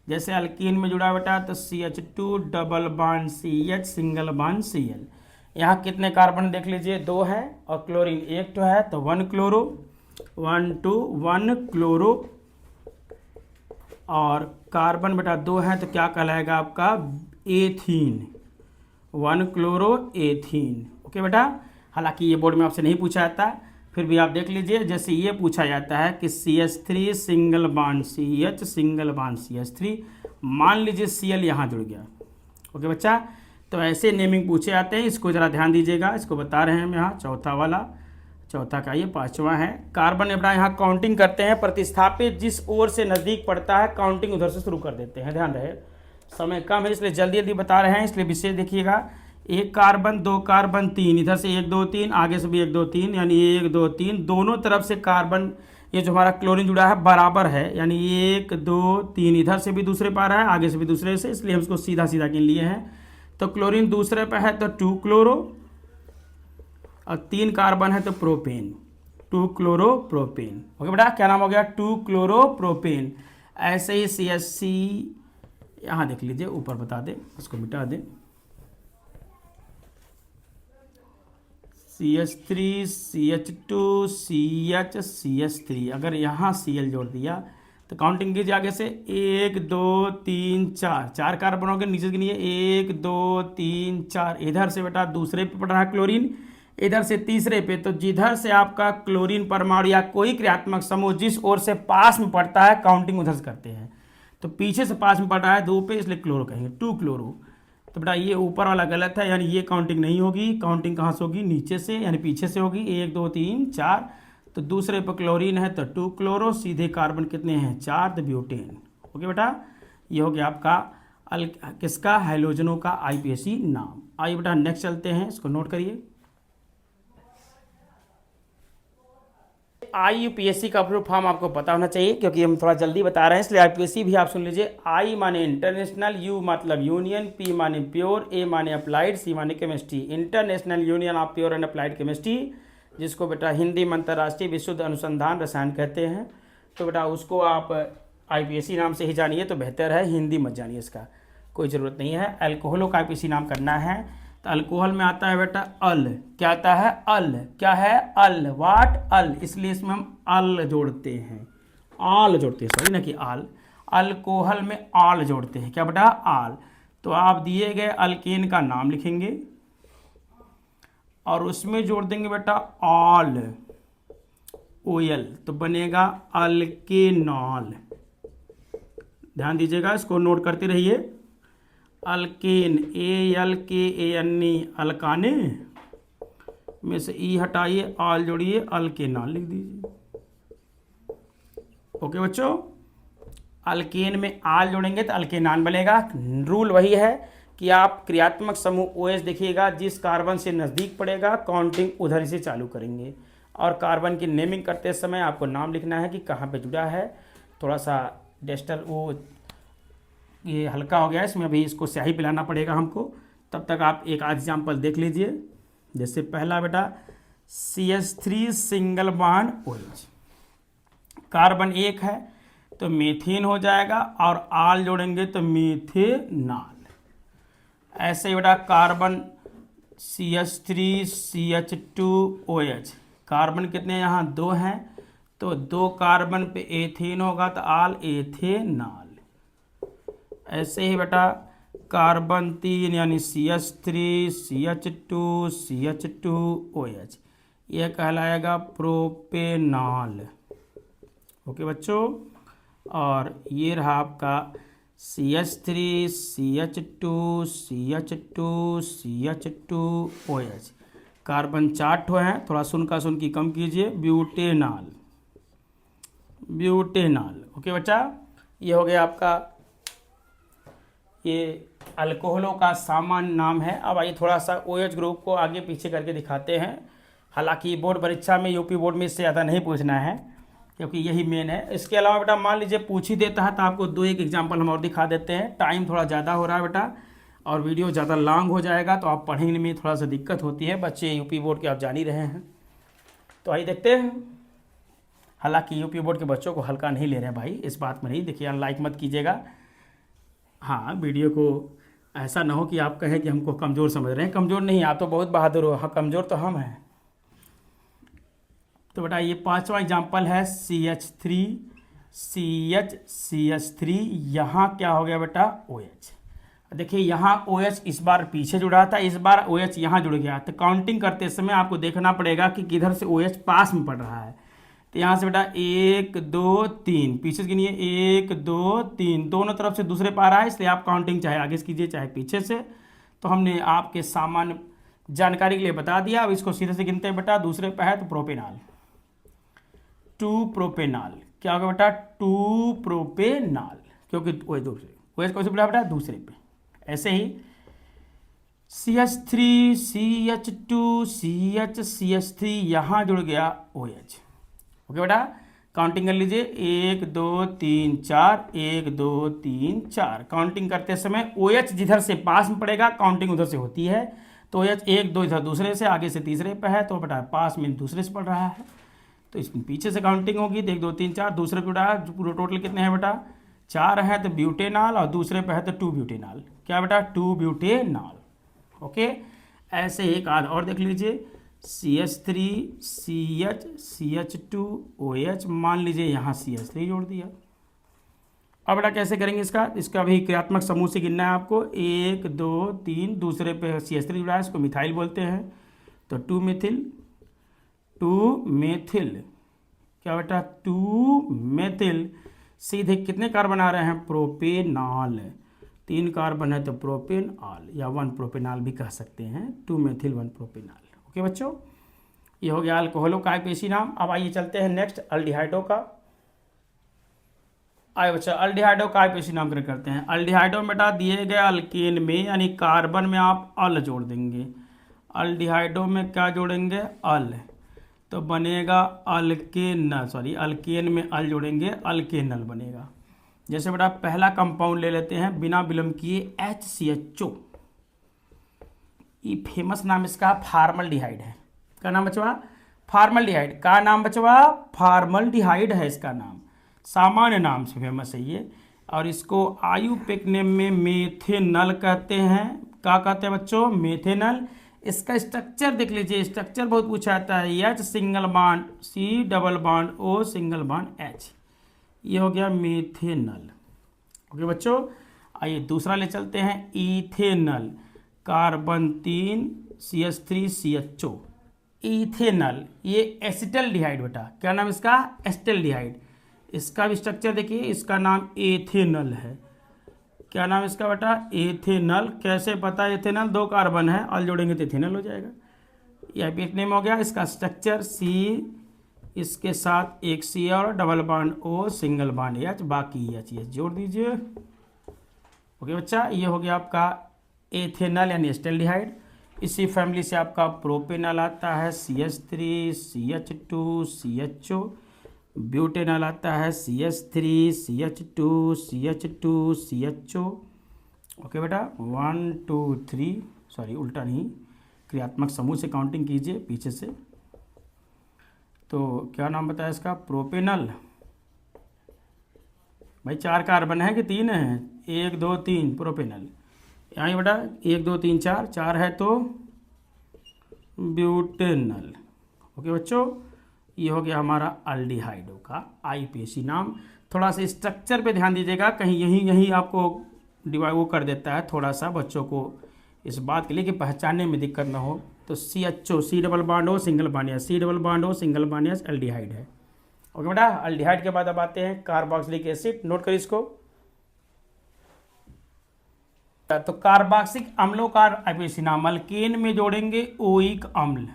जैसे अल्कीन में जुड़ा बेटा तो CH2 double bond CH single bond Cl। यहाँ कितने कार्बन देख लीजिए? 2 है और क्लोरीन 1 तो है तो 1 क्लोरो, 1 2 1 क्लोरो। और कार्बन बेटा 2 है तो क्या कहलाएगा आपका? Ethene, 1 chloro ethene. ओके बेटा, हालांकि ये बोर्ड में आपसे नहीं पूछा जाता, फिर भी आप देख लीजिए। जैसे ये पूछा जाता है कि CH3 single bond CH single bond CH3, मान लीजिए Cl यहाँ जुड़ गया। ओके बच्चा, तो ऐसे नेमिंग पूछे जाते हैं, इसको ज़रा ध्यान दीजिएगा। इसको बता रहे हैं हम यहाँ, चौथा वाला, चौथा का ये 5वां है। कार्बन अपना यहाँ काउंटिंग करते हैं, प्रतिस्थापित जिस ओर से नज़दीक पड़ता है काउंटिंग उधर से शुरू कर देते हैं। ध्यान रहे, समय कम है इसलिए जल्दी जल्दी बता रहे हैं, इसलिए विशेष देखिएगा। 1 कार्बन, 2 कार्बन, 3, इधर से 1 2 3, आगे से भी 1 2 3, यानी 1 2 3, दोनों तरफ से कार्बन ये जो हमारा क्लोरीन जुड़ा है बराबर है, यानी 1 2 3, इधर से भी दूसरे पा रहा है, आगे से भी दूसरे से, इसलिए हम इसको सीधा सीधा गिन लिए हैं। तो क्लोरीन दूसरे पे है तो 2 क्लोरो, और 3 कार्बन है तो प्रोपेन, 2 क्लोरो प्रोपेन। ओके बेटा, क्या नाम हो गया? 2 क्लोरो प्रोपेन। ऐसे ही CH3 यहाँ देख लीजिए, ऊपर बता दें, उसको मिटा दें। CH3 CH2 CH CH3, अगर यहाँ Cl जोड़ दिया तो काउंटिंग कीजिए आगे से, 1 2 3 4, 4 कार्बन हो गए, नीचे गिनिए 1 2 3 4। इधर से बेटा दूसरे पे पड़ रहा है क्लोरीन, इधर से तीसरे पे, तो जिधर से आपका क्लोरीन परमाणु या कोई क्रियात्मक समूह जिस ओर से पास में पड़ता है काउंटिंग उधर से करते हैं। तो पीछे से पास में पड़ रहा है 2 पे, इसलिए क्लोरो कहेंगे, 2 क्लोरो। तो बेटा ये ऊपर वाला गलत है, यानी ये काउंटिंग नहीं होगी। काउंटिंग कहाँ से होगी? नीचे से, यानी पीछे से होगी। 1 2 3 4, तो दूसरे पर क्लोरीन है तो 2 क्लोरो, सीधे कार्बन कितने हैं? 4, तो ब्यूटेन। ओके बेटा, ये हो गया आपका किसका? हैलोजनों का IPSC नाम। आइए बेटा नेक्स्ट चलते हैं, इसको नोट करिए। IUPAC का फुल फॉर्म आपको पता होना चाहिए, क्योंकि हम थोड़ा जल्दी बता रहे हैं, इसलिए IPSC भी आप सुन लीजिए। I माने इंटरनेशनल, U मतलब यूनियन, P माने प्योर, A माने अप्लाइड, C माने chemistry. International union of pure and applied chemistry, जिसको बेटा हिंदी में अंतर्राष्ट्रीय विशुद्ध अनुसंधान रसायन कहते हैं। तो बेटा उसको आप IPSC नाम से ही जानिए तो बेहतर है, हिंदी मत जानिए, इसका कोई ज़रूरत नहीं है। अल्कोहलों का IPSC नाम करना है तो अल्कोहल में आता है बेटा अल। क्या आता है? अल। क्या है? अल। वाट? अल। इसलिए इसमें हम अल जोड़ते हैं, आल जोड़ते हैं, सॉरी ना कि आल। अल्कोहल में आल जोड़ते हैं। क्या बेटा? आल। तो आप दिए गए अल्केन का नाम लिखेंगे और उसमें जोड़ देंगे बेटा ऑल, OL, तो बनेगा अल्केनॉल। ध्यान दीजिएगा, इसको नोट करते रहिए। अल्केन, ALKANE, अल्काने में से ई हटाइए, आल जोड़िए, अल्केनाल लिख दीजिए। ओके बच्चों, अल्केन में आल जोड़ेंगे तो अल्केनाल बनेगा। रूल वही है कि आप क्रियात्मक समूह OH देखिएगा, जिस कार्बन से नज़दीक पड़ेगा काउंटिंग उधर से चालू करेंगे। और कार्बन की नेमिंग करते समय आपको नाम लिखना है कि कहाँ पे जुड़ा है। थोड़ा सा डेस्टर वो ये हल्का हो गया है, इसमें अभी इसको स्याही पिलाना पड़ेगा हमको। तब तक आप एक आध एग्जाम्पल देख लीजिए। जैसे पहला बेटा CH3 single bond OH, carbon एक है तो मीथेन हो जाएगा, और आल जोड़ेंगे तो मीथेनाल। ऐसे ही बेटा कार्बन CH3 CH2OH, कार्बन कितने यहाँ दो हैं, तो दो कार्बन पे एथेन होगा तो आल एथेनाल। ऐसे ही बेटा कार्बन 3 यानी CH3 CH2 CH2OH, यह कहलाएगा प्रोपेनॉल। ओके बच्चों, और ये रहा आपका CH3 CH2 CH2 CH2OH, carbon 4 ठो हैं, थोड़ा सुन का सुन की कम कीजिए, ब्यूटेनॉल, ब्यूटेनॉल। ओके बच्चा, ये हो गया आपका ये अल्कोहलों का सामान्य नाम है। अब आइए थोड़ा सा OH ग्रुप को आगे पीछे करके दिखाते हैं। हालांकि बोर्ड परीक्षा में, यूपी बोर्ड में इससे ज़्यादा नहीं पूछना है क्योंकि यही मेन है। इसके अलावा बेटा मान लीजिए पूछ ही देता है तो आपको दो एक एग्जाम्पल हम और दिखा देते हैं। टाइम थोड़ा ज़्यादा हो रहा है बेटा, और वीडियो ज़्यादा लॉन्ग हो जाएगा तो आप पढ़ने में थोड़ा सा दिक्कत होती है। बच्चे यूपी बोर्ड के आप जान ही रहे हैं, तो आइए देखते हैं। हालांकि यूपी बोर्ड के बच्चों को हल्का नहीं ले रहे हैं भाई, इस बात में नहीं, देखिए अनलाइक मत कीजिएगा। हाँ, वीडियो को ऐसा ना हो कि आप कहें कि हमको कमज़ोर समझ रहे हैं। कमज़ोर नहीं, आप तो बहुत बहादुर हो। हाँ, कमज़ोर तो हम हैं। तो बेटा ये पांचवा एग्जाम्पल है CH3 CH3, यहाँ क्या हो गया बेटा OH। देखिए यहाँ OH इस बार पीछे जुड़ा था, इस बार OH यहाँ जुड़ गया। तो काउंटिंग करते समय आपको देखना पड़ेगा कि किधर से OH पास में पड़ रहा है। तो यहाँ से बेटा 1 2 3, पीछे से गिनिए 1 2 3, दोनों तरफ से दूसरे पा रहा है, इसलिए आप काउंटिंग चाहे आगे से कीजिए चाहे पीछे से। तो हमने आपके सामान्य जानकारी के लिए बता दिया। अब इसको सीधे से गिनते हैं बेटा, दूसरे पे है तो प्रोपेनॉल, 2 प्रोपेनॉल, क्या होगा बेटा 2 प्रोपेनॉल, क्योंकि वही दूसरे OH कौन से बोला बेटा दूसरे पे। ऐसे ही CH3 CH2 CH3 यहाँ जुड़ गया OH। ओके बेटा, काउंटिंग कर लीजिए 1 2 3 4, 1 2 3 4। काउंटिंग करते समय OH जिधर से पास में पड़ेगा काउंटिंग उधर से होती है। तो OH 1 2 इधर दूसरे से, आगे से तीसरे पे है, तो बेटा पास में दूसरे से पड़ रहा है, तो इसमें पीछे से काउंटिंग होगी। 1 2 3 4, दूसरे पे उड़ा, पूरे टोटल कितने हैं बेटा 4 है, तो ब्यूटेनॉल, और दूसरे पे है तो 2 ब्यूटेनॉल, क्या बेटा 2 ब्यूटेनॉल। ओके, ऐसे एक आध और देख लीजिए, CH3 CH CH2 OH, मान लीजिए यहाँ CH3 जोड़ दिया। अब बेटा कैसे करेंगे इसका भी क्रियात्मक समूह से गिनना है आपको। 1 2 3, दूसरे पे CH3 जुड़ा है, इसको मिथाइल बोलते हैं, तो 2 मिथिल, 2 मेथिल, क्या बेटा 2 मेथिल। सीधे कितने कार्बन आ रहे हैं, प्रोपेनॉल, 3 कार्बन है तो प्रोपेनॉल, या 1 प्रोपेनॉल भी कह सकते हैं, 2 मेथिल 1 प्रोपेनॉल। ओके बच्चों, ये हो गया अल्कोहलों का आईपीसी नाम। अब आइए चलते हैं नेक्स्ट अल्डिहाइडो का। आइए बच्चा अल्डिहाइडो का आईपीसी नामकरण करते हैं। अल्डिहाइडो में बेटा दिए गए अल्केन में यानी कार्बन में आप अल जोड़ देंगे। अल्डिहाइडो में क्या जोड़ेंगे, अल, तो बनेगा अल्केनल, सॉरी अल्केन में अल जोड़ेंगे, अल्केनल बनेगा। जैसे बेटा पहला कंपाउंड ले लेते हैं बिना विलंब किए HCHO, ये फेमस नाम इसका फार्मल्डिहाइड है। क्या नाम बचवा, फार्मल्डिहाइड का नाम बचवा, फार्मल्डिहाइड है इसका नाम, सामान्य नाम से फेमस है ये। और इसको आयुर्वेदिक नेम में मेथेनल कहते हैं। क्या कहते हैं बच्चों, मेथेनल। इसका स्ट्रक्चर देख लीजिए, स्ट्रक्चर बहुत पूछा जाता है, H single bond C double bond O single bond H, ये हो गया मेथेनल। ओके बच्चों, आइए दूसरा ले चलते हैं ethanal, carbon 3 CH3 CHO, ethanal, ये एसिटल्डिहाइड बेटा, क्या नाम इसका, एसिटल्डिहाइड। इसका भी स्ट्रक्चर देखिए, इसका नाम एथेनल है। क्या नाम इसका बेटा, एथेनल। कैसे पता है एथेनल, 2 कार्बन है, अल जोड़ेंगे तो एथेनल हो जाएगा। ये आईपीएच नेम हो गया। इसका स्ट्रक्चर सी, इसके साथ एक सी और double bond O, single bond H, बाकी एच जोड़ दीजिए। ओके बच्चा, ये हो गया आपका एथेनल यानी एस्टेल्डिहाइड। इसी फैमिली से आपका प्रोपेनल आता है, CH3 CH2 CHO। ब्यूटेनल आता है, CH3 CH2 CH2 CHO। Okay बेटा, 1 2 3, सॉरी उल्टा नहीं, क्रियात्मक समूह से काउंटिंग कीजिए पीछे से। तो क्या नाम बताया इसका, प्रोपेनल। भाई 4 कार्बन है कि 3 है, 1 2 3 प्रोपेनल। यहाँ बेटा 1 2 3 4, 4 है तो ब्यूटेनल। ओके बच्चों, ये हो गया हमारा अल्डिहाइडो का आईपीएसी नाम। थोड़ा सा स्ट्रक्चर पे ध्यान दीजिएगा, कहीं यही आपको डिवाइड वो कर देता है थोड़ा सा बच्चों को, इस बात के लिए कि पहचानने में दिक्कत ना हो। तो CHO, C double bond O single bond H, C double bond O single bond H, aldehyde है। ओके बेटा, अल्डिहाइड के बाद अब आते हैं कार्बोक्सिलिक एसिड। नोट करिए इसको। तो कार्बोक्सिलिक अम्लों का आईपीएसी नाम, अल्केन में जोड़ेंगे ओइक अम्ल।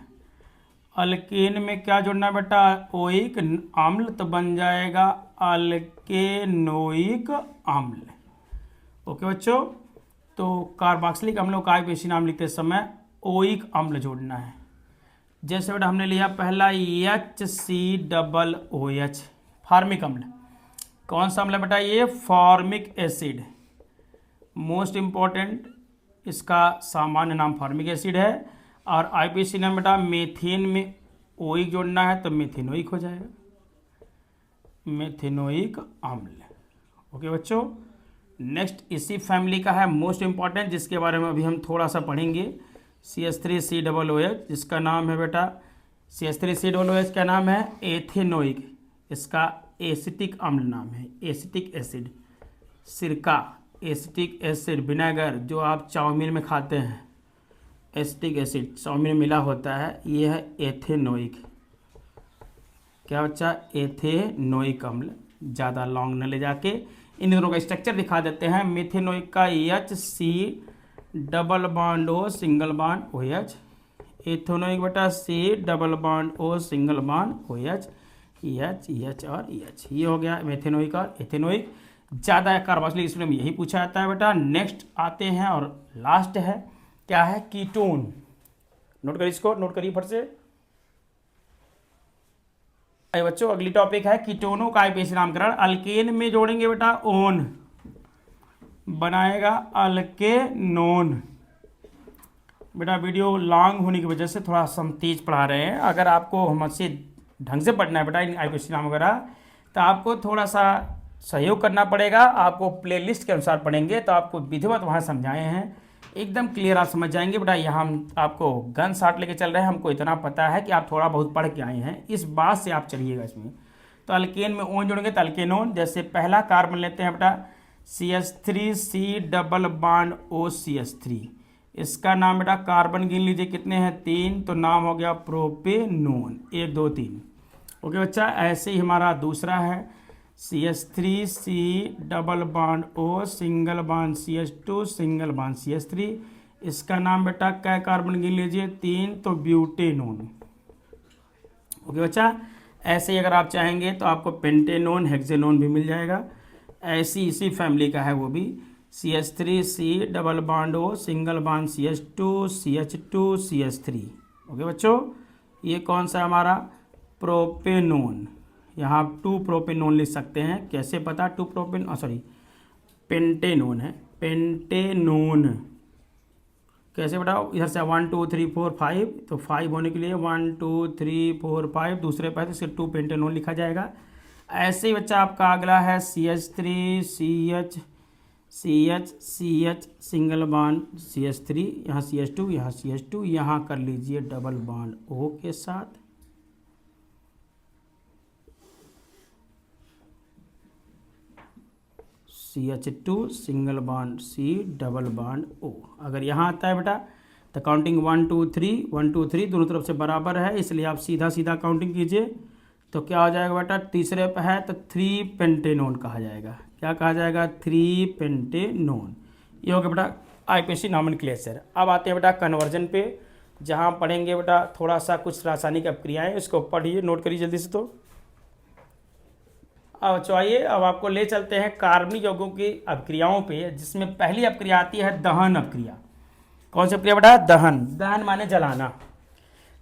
अल्केन में क्या जोड़ना बेटा, ओइक अम्ल, तो बन जाएगा अल्केनोइक अम्ल। ओके बच्चों, तो कार्बोक्सिलिक अम्लों का आईपीएसी नाम लिखते समय ओइक अम्ल जोड़ना है। जैसे बेटा हमने लिया पहला HCOOH, फार्मिक अम्ल। कौन सा अम्ल है बेटा, ये फॉर्मिक एसिड। मोस्ट इंपॉर्टेंट, इसका सामान्य नाम फॉर्मिक एसिड है। और आईपीएसी नाम बेटा, मेथेन में ओइक जोड़ना है तो मेथेनोइक हो जाएगा, मेथेनोइक अम्ल। ओके बच्चों, नेक्स्ट इसी फैमिली का है मोस्ट इंपॉर्टेंट, जिसके बारे में अभी हम थोड़ा सा पढ़ेंगे, CH3COOH, जिसका नाम है बेटा, CH3COOH का नाम है एथेनोइक। इसका एसिटिक अम्ल नाम है, एसिटिक एसिड। सिरका, एसिटिक एसिड, विनेगर जो आप चाउमीन में खाते हैं, एसिटिक एसिड चाउमीन में मिला होता है, ये है एथेनोइक। क्या बच्चा, एथेनोइक अम्ल। ज़्यादा लॉन्ग न ले जाके इन दोनों का स्ट्रक्चर दिखा देते हैं। मेथेनोइक का HC double bond O single bond OH, ethanoic बेटा C double bond O single bond OH, EH और EH। ये हो गया मेथेनोइक और एथेनोइक। ज़्यादा कार्बोक्सिलिक एसिड में यही पूछा जाता है बेटा। नेक्स्ट आते हैं और लास्ट है, क्या है, कीटोन। नोट करिए इसको, नोट करिए फट से। बच्चों अगली टॉपिक है कीटोनों का आईपीएसी नामकरण। अल्केन में जोड़ेंगे बेटा ओन, बनाएगा अल्केनोन। बेटा वीडियो लॉन्ग होने की वजह से थोड़ा हम तेज पढ़ा रहे हैं। अगर आपको हमसे ढंग से पढ़ना है बेटा इन आईपीएसी नाम वगैरह, तो आपको थोड़ा सा सहयोग करना पड़ेगा। आपको प्लेलिस्ट के अनुसार पढ़ेंगे तो आपको विधिवत वहाँ समझाए हैं, एकदम क्लियर आप समझ जाएंगे बेटा। यहाँ हम आपको गन शॉट लेके चल रहे हैं, हमको इतना पता है कि आप थोड़ा बहुत पढ़ के आए हैं, इस बात से आप चलिएगा इसमें। तो अल्केन में ओन जोड़ेंगे तो अल्केनोन। जैसे पहला कार्बन लेते हैं बेटा, CH3C double bond O CH3, इसका नाम बेटा कार्बन गिन लीजिए कितने हैं, 3, तो नाम हो गया प्रोपेनोन, 1 2 3। ओके बच्चा, ऐसे ही हमारा दूसरा है CH3C double bond O single bond CH2 single bond CH3, इसका नाम बेटा क्या कार्बन गिन लीजिए, 3, तो ब्यूटेनोन। ओके बच्चा, ऐसे ही अगर आप चाहेंगे तो आपको पेंटेनोन, हेक्सेनोन भी मिल जाएगा। ऐसी इसी फैमिली का है वो भी, CH3C double bond O single bond CH2 CH2 CH3। Okay बच्चों, ये कौन सा हमारा प्रोपेनोन, यहाँ आप 2 प्रोपेनोन लिख सकते हैं। कैसे पता 2 प्रोपेन, सॉरी पेंटेनोन है, पेंटेनोन। कैसे बताओ, इधर से 1 2 3 4 5, तो 5 होने के लिए 1 2 3 4 5 दूसरे पर, तो सिर्फ 2 पेंटेनोन लिखा जाएगा। ऐसे ही बच्चा आपका अगला है CH3 CH single bond CH3, यहाँ CH2 यहाँ CH2, यहाँ कर लीजिए डबल बॉन्ड O के साथ। CH2 single bond C double bond O। अगर यहाँ आता है बेटा तो काउंटिंग 1 2 3 1 2 3 दोनों तरफ से बराबर है, इसलिए आप सीधा सीधा काउंटिंग कीजिए। तो क्या हो जाएगा बेटा, तीसरे पे है तो 3 पेंटेनोन कहा जाएगा। क्या कहा जाएगा, 3 पेंटेनोन। ये हो गया बेटा आईपीएससी नॉमेनक्लेचर। अब आते हैं बेटा कन्वर्जन पे, जहाँ पढ़ेंगे बेटा थोड़ा सा कुछ रासायनिक अपक्रियाएं, इसको पढ़िए, नोट करिए जल्दी से। तो अब चाहिए, अब आपको ले चलते हैं कार्बनिक यौगिकों की अपक्रियाओं पे, जिसमें पहली अपक्रिया आती है दहन अपक्रिया। कौन सी अपक्रिया बेटा, दहन। दहन माने जलाना।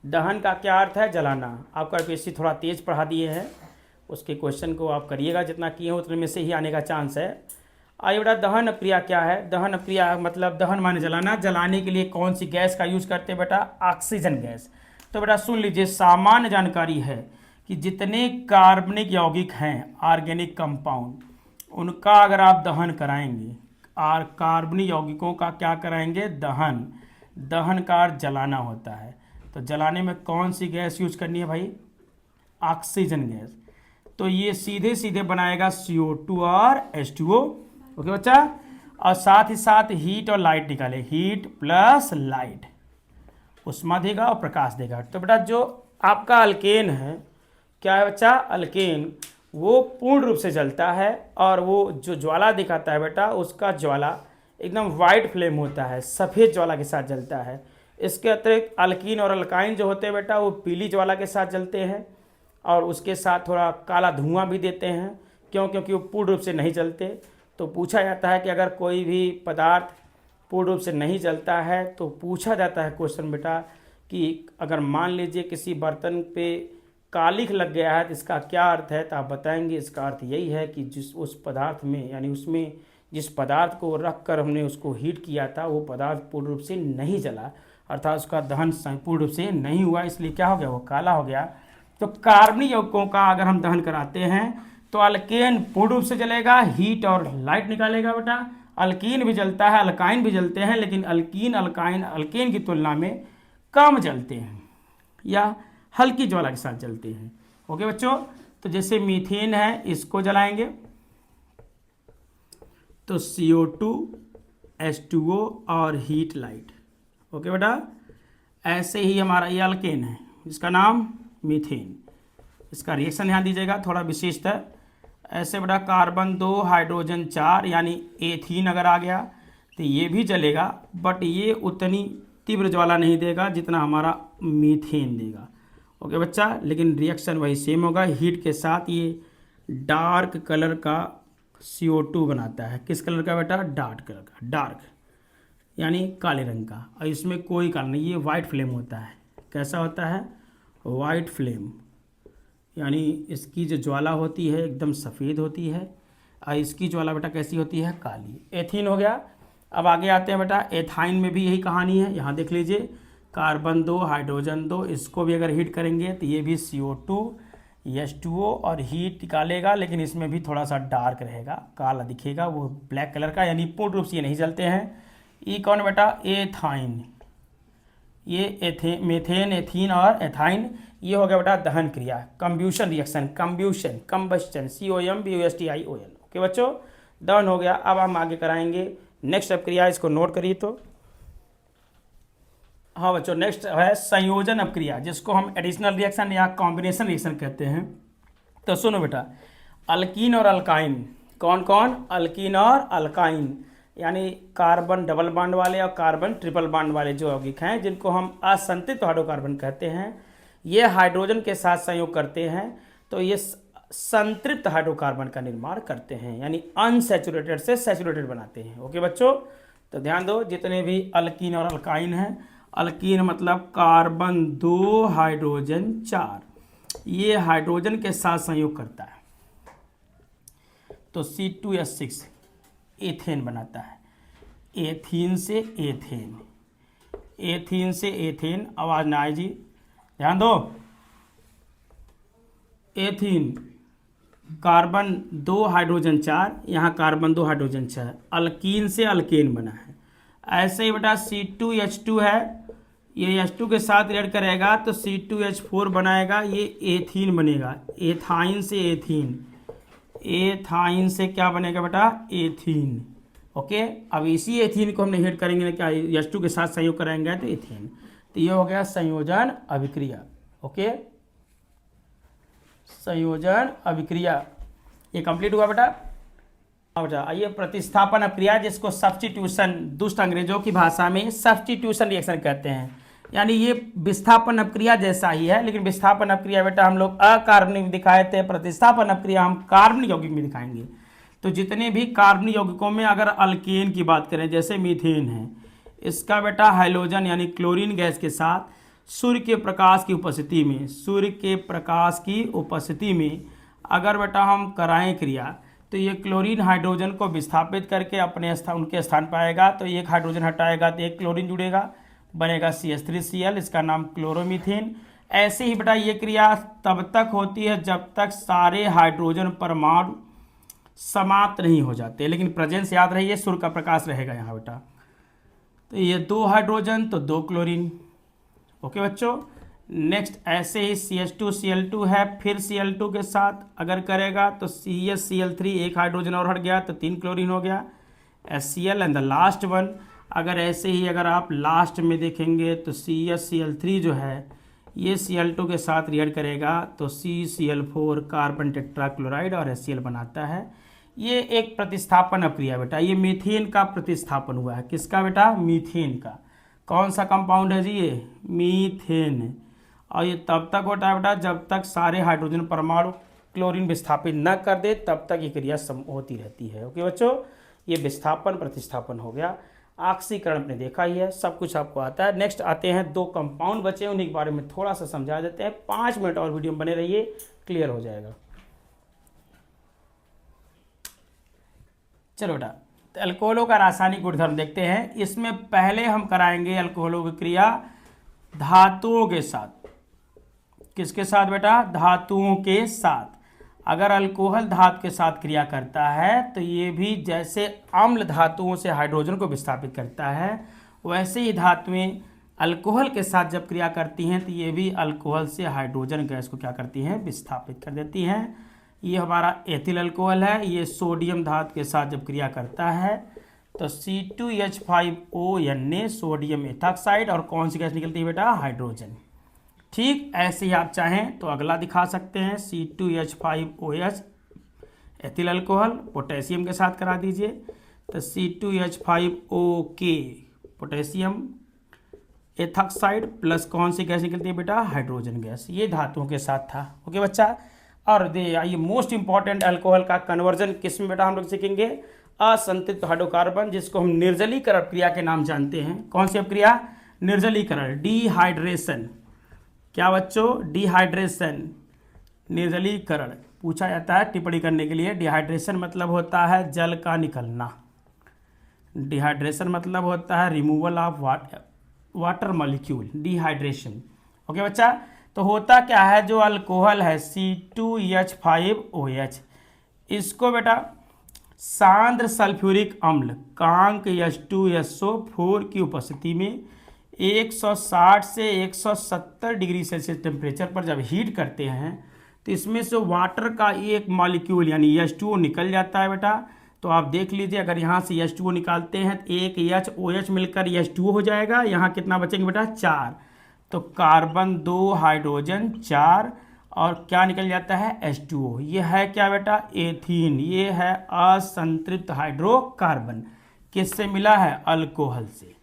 दहन का क्या अर्थ है, जलाना। आपका आईपीएससी थोड़ा तेज पढ़ा दिए हैं, उसके क्वेश्चन को आप करिएगा, जितना किए हो उतने में से ही आने का चांस है। आइए बेटा, दहन अपक्रिया क्या है। दहन अपक्रिया मतलब दहन माने जलाना। जलाने के लिए कौन सी गैस का यूज करते हैं बेटा, ऑक्सीजन गैस। तो बेटा सुन लीजिए, सामान्य जानकारी है कि जितने कार्बनिक यौगिक हैं, ऑर्गेनिक कंपाउंड, उनका अगर आप दहन कराएंगे, और कार्बनिक यौगिकों का क्या कराएंगे, दहन। दहन का अर्थ जलाना होता है। तो जलाने में कौन सी गैस यूज करनी है भाई, ऑक्सीजन गैस। तो ये सीधे सीधे बनाएगा CO2 और H2O। ओके बच्चा, और साथ ही साथ हीट और लाइट निकाले, हीट प्लस लाइट, उष्मा देगा और प्रकाश देगा। तो बेटा जो आपका अल्केन है, क्या है बच्चा, अल्केन, वो पूर्ण रूप से जलता है, और वो जो ज्वाला दिखाता है बेटा, उसका ज्वाला एकदम वाइट फ्लेम होता है, सफ़ेद ज्वाला के साथ जलता है। इसके अतिरिक्त अल्कीन और अल्काइन जो होते हैं बेटा, वो पीली ज्वाला के साथ जलते हैं, और उसके साथ थोड़ा काला धुआं भी देते हैं। क्यों, क्योंकि वो पूर्ण रूप से नहीं जलते। तो पूछा जाता है कि अगर कोई भी पदार्थ पूर्ण रूप से नहीं जलता है, तो पूछा जाता है क्वेश्चन बेटा कि अगर मान लीजिए किसी बर्तन पे कालिख लग गया है, तो इसका क्या अर्थ है। तो आप बताएंगे इसका अर्थ यही है कि जिस उस पदार्थ में, यानी उसमें जिस पदार्थ को रख कर हमने उसको हीट किया था, वो पदार्थ पूर्ण रूप से नहीं जला, अर्थात उसका दहन पूर्ण रूप से नहीं हुआ, इसलिए क्या हो गया, वो काला हो गया। तो कार्बनिक यौगिकों का अगर हम दहन कराते हैं, तो अल्केन पूर्ण रूप से जलेगा, हीट और लाइट निकालेगा बेटा। अल्कीन भी जलता है, अल्काइन भी जलते हैं, लेकिन अल्कीन अल्काइन अल्केन की तुलना में कम जलते हैं, या हल्की ज्वाला के साथ जलते हैं। ओके बच्चों, तो जैसे मीथेन है, इसको जलाएंगे तो CO2 H2O और हीट लाइट। ओके बेटा, ऐसे ही हमारा ये अल्केन है, इसका नाम मीथेन। इसका रिएक्शन ध्यान दीजिएगा, थोड़ा विशिष्ट है। ऐसे बेटा कार्बन 2 हाइड्रोजन 4, यानी एथीन अगर आ गया तो ये भी जलेगा, बट ये उतनी तीव्र ज्वाला नहीं देगा जितना हमारा मीथेन देगा। ओके बच्चा, लेकिन रिएक्शन वही सेम होगा। हीट के साथ ये डार्क कलर का CO2 बनाता है। किस कलर का बेटा, डार्क कलर का, डार्क यानी काले रंग का। और इसमें कोई काला नहीं, ये वाइट फ्लेम होता है। कैसा होता है, वाइट फ्लेम, यानी इसकी जो ज्वाला होती है एकदम सफ़ेद होती है, और इसकी ज्वाला बेटा कैसी होती है, काली। एथीन हो गया। अब आगे आते हैं बेटा, एथाइन में भी यही कहानी है। यहाँ देख लीजिए, कार्बन 2 हाइड्रोजन 2, इसको भी अगर हीट करेंगे तो ये भी CO2 H2O और हीट निकालेगा, लेकिन इसमें भी थोड़ा सा डार्क रहेगा, काला दिखेगा, वो ब्लैक कलर का, यानी पूर्ण रूप से ये नहीं जलते हैं। ये कौन बेटा, एथाइन। ये मेथेन, एथीन और एथाइन, ये हो गया बेटा दहन क्रिया, कंब्यूशन रिएक्शन, कंब्यूशन, कंबस्टन, COMBUSTION। ओके बच्चों, दहन हो गया। अब हम आगे कराएंगे नेक्स्ट अपक्रिया, इसको नोट करिए। तो हाँ बच्चों, नेक्स्ट है संयोजन अपक्रिया, जिसको हम एडिशनल रिएक्शन या कॉम्बिनेशन रिएक्शन कहते हैं। तो सुनो बेटा, अल्कीन और अल्काइन, कौन कौन, अल्कीन और अल्काइन, यानी कार्बन डबल बॉन्ड वाले और कार्बन ट्रिपल बॉन्ड वाले जो यौगिक हैं, जिनको हम असंतृप्त हाइड्रोकार्बन कहते हैं, ये हाइड्रोजन के साथ संयोग करते हैं, तो ये संतृप्त हाइड्रोकार्बन का निर्माण करते हैं, यानी अनसैचुरेटेड से सैचुरेटेड बनाते हैं। ओके बच्चों, तो ध्यान दो, जितने भी अल्कीन और अल्काइन हैं, अल्कीन मतलब कार्बन 2 हाइड्रोजन 4, ये हाइड्रोजन के साथ संयोग करता है, तो C2H6 एथेन बनाता है। एथीन से एथेन, एथीन से एथेन, आवाज ना आए जी, ध्यान दो। एथीन, कार्बन 2 हाइड्रोजन 4, यहाँ कार्बन 2 हाइड्रोजन 6, अल्कीन से अल्केन बना है। ऐसे ही बेटा C2H2 है, ये H2 के साथ रिएक्ट करेगा तो C2H4 बनाएगा, ये एथीन बनेगा। एथाइन से एथीन, एथाइन से क्या बनेगा बेटा, एथीन। ओके, अब इसी एथीन को हमने हीट करेंगे, क्या H2 के साथ संयोग कराएंगे तो एथीन। तो ये हो गया संयोजन अभिक्रिया। ओके, संयोजन अभिक्रिया, ये कंप्लीट हुआ बेटा। बेटा आइए प्रतिस्थापन अभिक्रिया, जिसको सब्स्टिट्यूशन, दुष्ट अंग्रेजों की भाषा में सब्स्टिट्यूशन रिएक्शन कहते हैं। यानी ये विस्थापन अभिक्रिया जैसा ही है, लेकिन विस्थापन अभिक्रिया बेटा हम लोग अकार्बनिक में दिखाए थे, प्रतिस्थापन अभिक्रिया हम कार्बनिक यौगिक में दिखाएंगे। तो जितने भी कार्बनिक यौगिकों में अगर अल्केन की बात करें, जैसे मीथेन है, इसका बेटा हाइड्रोजन यानी क्लोरीन गैस के साथ सूर्य के प्रकाश की उपस्थिति में, सूर्य के प्रकाश की उपस्थिति में अगर बेटा हम कराएं क्रिया, तो ये क्लोरीन हाइड्रोजन को विस्थापित करके अपने स्थान, उनके स्थान पर आएगा। तो एक हाइड्रोजन हटाएगा तो एक क्लोरीन जुड़ेगा, बनेगा CH3Cl, इसका नाम क्लोरोमीथेन। ऐसे ही बेटा ये क्रिया तब तक होती है जब तक सारे हाइड्रोजन परमाणु समाप्त नहीं हो जाते, लेकिन प्रेजेंस याद रहिए, सूर्य का प्रकाश रहेगा यहाँ बेटा। तो ये 2 हाइड्रोजन तो 2 क्लोरीन। ओके बच्चों, नेक्स्ट ऐसे ही CH2Cl2 है, फिर Cl2 के साथ अगर करेगा तो CH-Cl3, एक हाइड्रोजन और हट गया तो 3 क्लोरीन हो गया, HCl and the last one. अगर ऐसे ही अगर आप लास्ट में देखेंगे तो CH-Cl3 जो है ये Cl2 के साथ रिएक्ट करेगा तो CCl4 कार्बन टेट्राक्लोराइड और HCl बनाता है। ये एक प्रतिस्थापन अभिक्रिया बेटा, ये मीथेन का प्रतिस्थापन हुआ है। किसका बेटा? मीथेन का। कौन सा कंपाउंड है जी? ये मीथेन। और ये तब तक होता है बेटा जब तक सारे हाइड्रोजन परमाणु क्लोरीन विस्थापित न कर दे, तब तक ये क्रिया होती रहती है। ओके बच्चों, ये विस्थापन प्रतिस्थापन हो गया। ऑक्सीकरण आपने देखा ही है, सब कुछ आपको आता है। नेक्स्ट आते हैं 2 कंपाउंड बचे, उन्हीं के बारे में थोड़ा सा समझा देते हैं। 5 मिनट और वीडियो में बने रहिए, क्लियर हो जाएगा। चलो बेटा, तो अल्कोहलों का रासायनिक गुणधर्म देखते हैं। इसमें पहले हम कराएंगे अल्कोहलों की क्रिया धातुओं के साथ। किसके साथ बेटा? धातुओं के साथ। अगर अल्कोहल धातु के साथ क्रिया करता है तो ये भी जैसे अम्ल धातुओं से हाइड्रोजन को विस्थापित करता है, वैसे ही धातुएं अल्कोहल के साथ जब क्रिया करती हैं तो ये भी अल्कोहल से हाइड्रोजन गैस को क्या करती हैं? विस्थापित कर देती हैं। ये हमारा एथिल अल्कोहल है, ये सोडियम धातु के साथ जब क्रिया करता है तो C2H5ONA सोडियम एथॉक्साइड, और कौन सी गैस निकलती है बेटा? हाइड्रोजन। ठीक ऐसे ही आप चाहें तो अगला दिखा सकते हैं, C2H5OH एथिल अल्कोहल पोटेशियम के साथ करा दीजिए, तो C2H5OK पोटेशियम एथॉक्साइड प्लस कौन सी गैस निकलती है बेटा? Hydrogen gas. ये धातुओं के साथ था। ओके बच्चा, और ये मोस्ट इंपॉर्टेंट अल्कोहल का कन्वर्जन किस में बेटा हम लोग सीखेंगे? असंतृप्त हाइड्रोकार्बन, जिसको हम निर्जलीकरण क्रिया के नाम जानते हैं। कौन सी क्रिया? निर्जलीकरण, डिहाइड्रेशन। क्या बच्चों? डिहाइड्रेशन, निर्जलीकरण पूछा जाता है टिप्पणी करने के लिए। डिहाइड्रेशन मतलब होता है जल का निकलना। डिहाइड्रेशन मतलब होता है removal of water molecule, dehydration. Okay बच्चा, तो होता क्या है, जो अल्कोहल है C2H5OH, इसको बेटा सांद्र सल्फ्यूरिक अम्ल कांक H2SO4 की उपस्थिति में 160 से 170 डिग्री सेल्सियस टेम्परेचर पर जब हीट करते हैं तो इसमें से वाटर का एक मॉलिक्यूल यानी H2O निकल जाता है बेटा। तो आप देख लीजिए, अगर यहाँ से H2O निकालते हैं तो एक HOH मिलकर H2O हो जाएगा। यहाँ कितना बचेंगे बेटा? 4। तो कार्बन 2 हाइड्रोजन 4, और क्या निकल जाता है? H2O। ये है क्या बेटा? एथीन। ये है असंतृप्त हाइड्रोकार्बन। किससे मिला है? अल्कोहल से।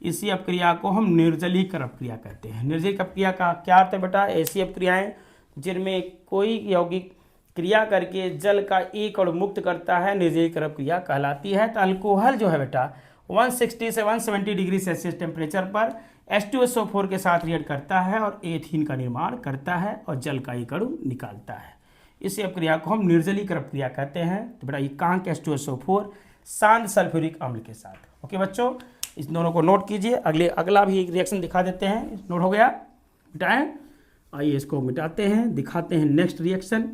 इसी अपक्रिया को हम निर्जलीकरण अपक्रिया कहते हैं। निर्जलीकरण अपक्रिया का क्या अर्थ है बेटा? ऐसी अपक्रियाएं जिनमें कोई यौगिक क्रिया करके जल का एक अणु मुक्त करता है, निर्जलीकरण अपक्रिया कहलाती है। तो अल्कोहल जो है बेटा 160 से 170 डिग्री सेल्सियस टेम्परेचर पर H2SO4 के साथ रिएक्ट करता है और एथीन का निर्माण करता है और जल का एक अणु निकालता है। इसी अपक्रिया को हम निर्जलीकरण अपक्रिया कहते हैं। तो बेटा ये कांक H2SO4 सांद्र सल्फ्यूरिक अम्ल के साथ। ओके बच्चों, इस दोनों को नोट कीजिए। अगला भी एक रिएक्शन दिखा देते हैं। नोट हो गया? मिटाएं। आइए इसको मिटाते हैं, दिखाते हैं नेक्स्ट रिएक्शन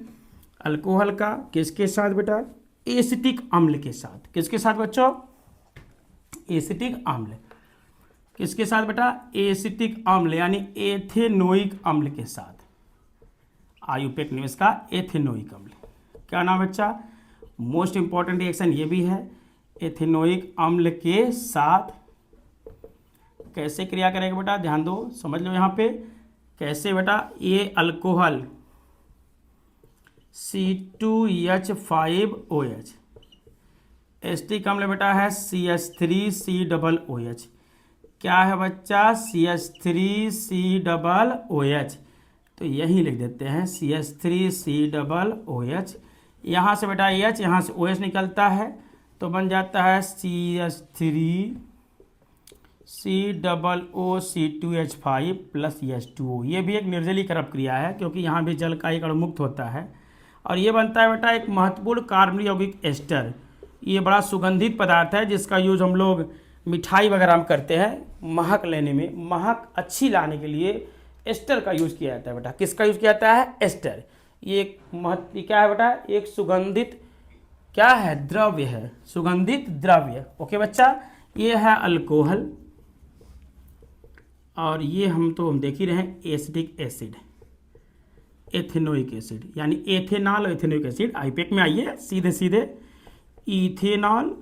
अल्कोहल का। किसके साथ बेटा? एसिटिक अम्ल के साथ। किसके साथ बच्चों? एसिटिक अम्ल। किसके साथ बेटा? एसिटिक अम्ल यानी एथेनोइक अम्ल के साथ। आयुपेक निवेश का एथेनोइक अम्ल। क्या नाम बच्चा? मोस्ट इंपॉर्टेंट रिएक्शन ये भी है। एथेनोइक अम्ल के साथ कैसे क्रिया करेगा बेटा? ध्यान दो, समझ लो यहाँ पे कैसे बेटा। ये अल्कोहल C2H5OH। एसिटिक अम्ल बेटा है CH3COOH। क्या है बच्चा? CH3COOH। तो यही लिख देते हैं CH3COOH। यहाँ से बेटा H, यहाँ से OH निकलता है तो बन जाता है CH3COOC2H5 प्लस H2O। ये भी एक निर्जलीकरण क्रिया है क्योंकि यहाँ भी जल का एक अणु मुक्त होता है। और ये बनता है बेटा एक महत्वपूर्ण कार्बनिक यौगिक एस्टर। ये बड़ा सुगंधित पदार्थ है जिसका यूज हम लोग मिठाई वगैरह में करते हैं। महक लेने में, महक अच्छी लाने के लिए एस्टर का यूज किया जाता है बेटा। किसका यूज किया जाता है? एस्टर। ये एक महत्व क्या है बेटा? एक सुगंधित क्या है? द्रव्य है, सुगंधित द्रव्य। ओके बच्चा, ये है अल्कोहल और ये हम देख ही रहे हैं एसिटिक एसिड, एथेनोइक एसिड, यानी एथेनॉल और एथेनोइक एसिड। आईपेक में आइए सीधे सीधे, इथेनॉल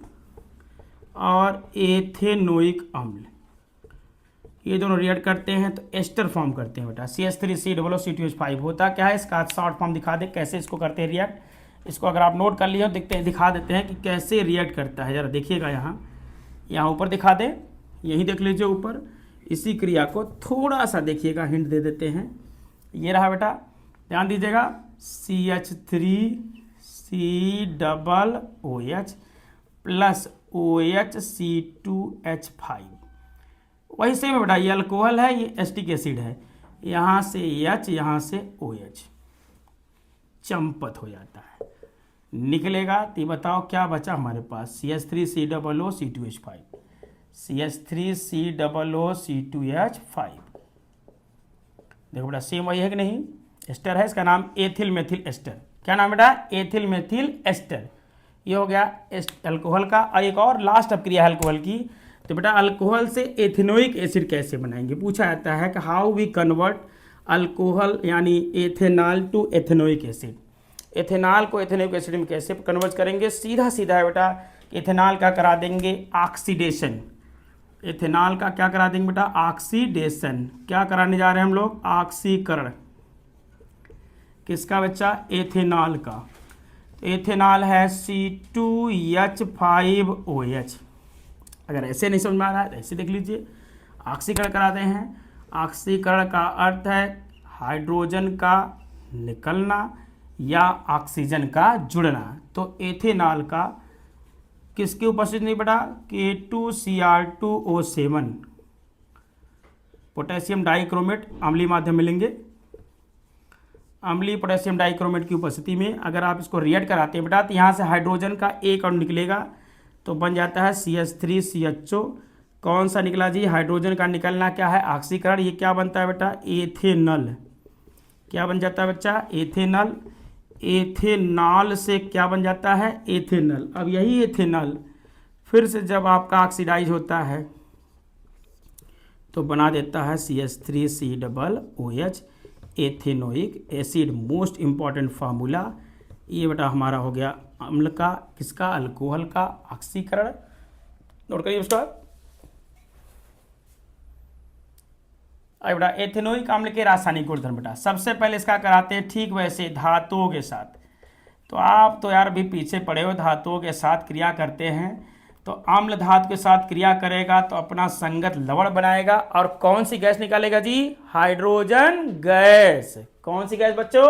और एथेनोइक अम्ल ये दोनों रिएक्ट करते हैं तो एस्टर फॉर्म करते हैं बेटा। CH3COOC2H5 होता क्या है? इसका शॉर्ट फॉर्म दिखा दे कैसे इसको करते हैं रिएक्ट। इसको अगर आप नोट कर लिए दिखा देते हैं कि कैसे रिएक्ट करता है। जरा देखिएगा, यहाँ ऊपर दिखा दे, यहीं देख लीजिए ऊपर। इसी क्रिया को थोड़ा सा देखिएगा, हिंट दे देते हैं। ये रहा बेटा, ध्यान दीजिएगा, CH3COOH प्लस OHC2H5। वही सेम है बेटा, ये अल्कोहल है, ये एसिटिक एसिड है। यहाँ से H, यहाँ से OH चंपत हो जाता है, निकलेगा। तो ये बताओ क्या बचा हमारे पास? CH3COOC2H5, CH3COOC2H5। देखो बेटा सेम वही है कि नहीं? एस्टर है, इसका नाम एथिल मेथिल एस्टर। क्या नाम बेटा? Ethyl methyl ester. ये हो गया अल्कोहल का। और एक और लास्ट अब क्रिया है अल्कोहल की। तो बेटा अल्कोहल से एथेनोइक एसिड कैसे बनाएंगे? पूछा जाता है कि हाउ वी कन्वर्ट अल्कोहल यानी ethanol to ethanoic acid. Ethanol को एथेनोइक एसिड में कैसे कन्वर्ट करेंगे? सीधा सीधा है बेटा, एथेनॉल का करा देंगे ऑक्सीडेशन। एथेनॉल का क्या करा देंगे बेटा? ऑक्सीडेशन। क्या कराने जा रहे हैं हम लोग? ऑक्सीकरण। किसका बच्चा? एथेनॉल का। एथेनॉल है C2H5OH। अगर ऐसे नहीं समझ में आ रहा है तो ऐसे देख लीजिए, ऑक्सीकरण कराते हैं। ऑक्सीकरण का अर्थ है हाइड्रोजन का निकलना या ऑक्सीजन का जुड़ना। तो एथेनॉल का किसकी उपस्थिति नहीं बेटा? K2Cr2O7 पोटेशियम डाइक्रोमेट अम्लीय माध्यम मिलेंगे। अम्लीय पोटेशियम डाइक्रोमेट की उपस्थिति में अगर आप इसको रिएक्ट कराते हैं बेटा तो यहाँ से हाइड्रोजन का एक अणु निकलेगा तो बन जाता है CH3CHO। कौन सा निकला जी? हाइड्रोजन का निकलना क्या है? ऑक्सीकरण। ये क्या बनता है बेटा? एथेनॉल। क्या बन जाता है बच्चा? एथेनॉल। एथेनॉल से क्या बन जाता है? एथेनॉल। अब यही एथेनॉल फिर से जब आपका ऑक्सीडाइज होता है तो बना देता है CH3COOH, ethanoic acid. Most important formula ये बेटा हमारा हो गया अम्ल का, किसका? अल्कोहल का ऑक्सीकरण। नोट करिए उसका। अब बेटा एथेनोइक अम्ल के रासायनिक गुणधर्म बेटा सबसे पहले इसका कराते हैं ठीक वैसे धातुओं के साथ। तो आप तो यार अभी पीछे पड़े हो, धातुओं के साथ क्रिया करते हैं तो अम्ल धातु के साथ क्रिया करेगा तो अपना संगत लवण बनाएगा और कौन सी गैस निकालेगा जी? Hydrogen gas. कौन सी गैस बच्चों?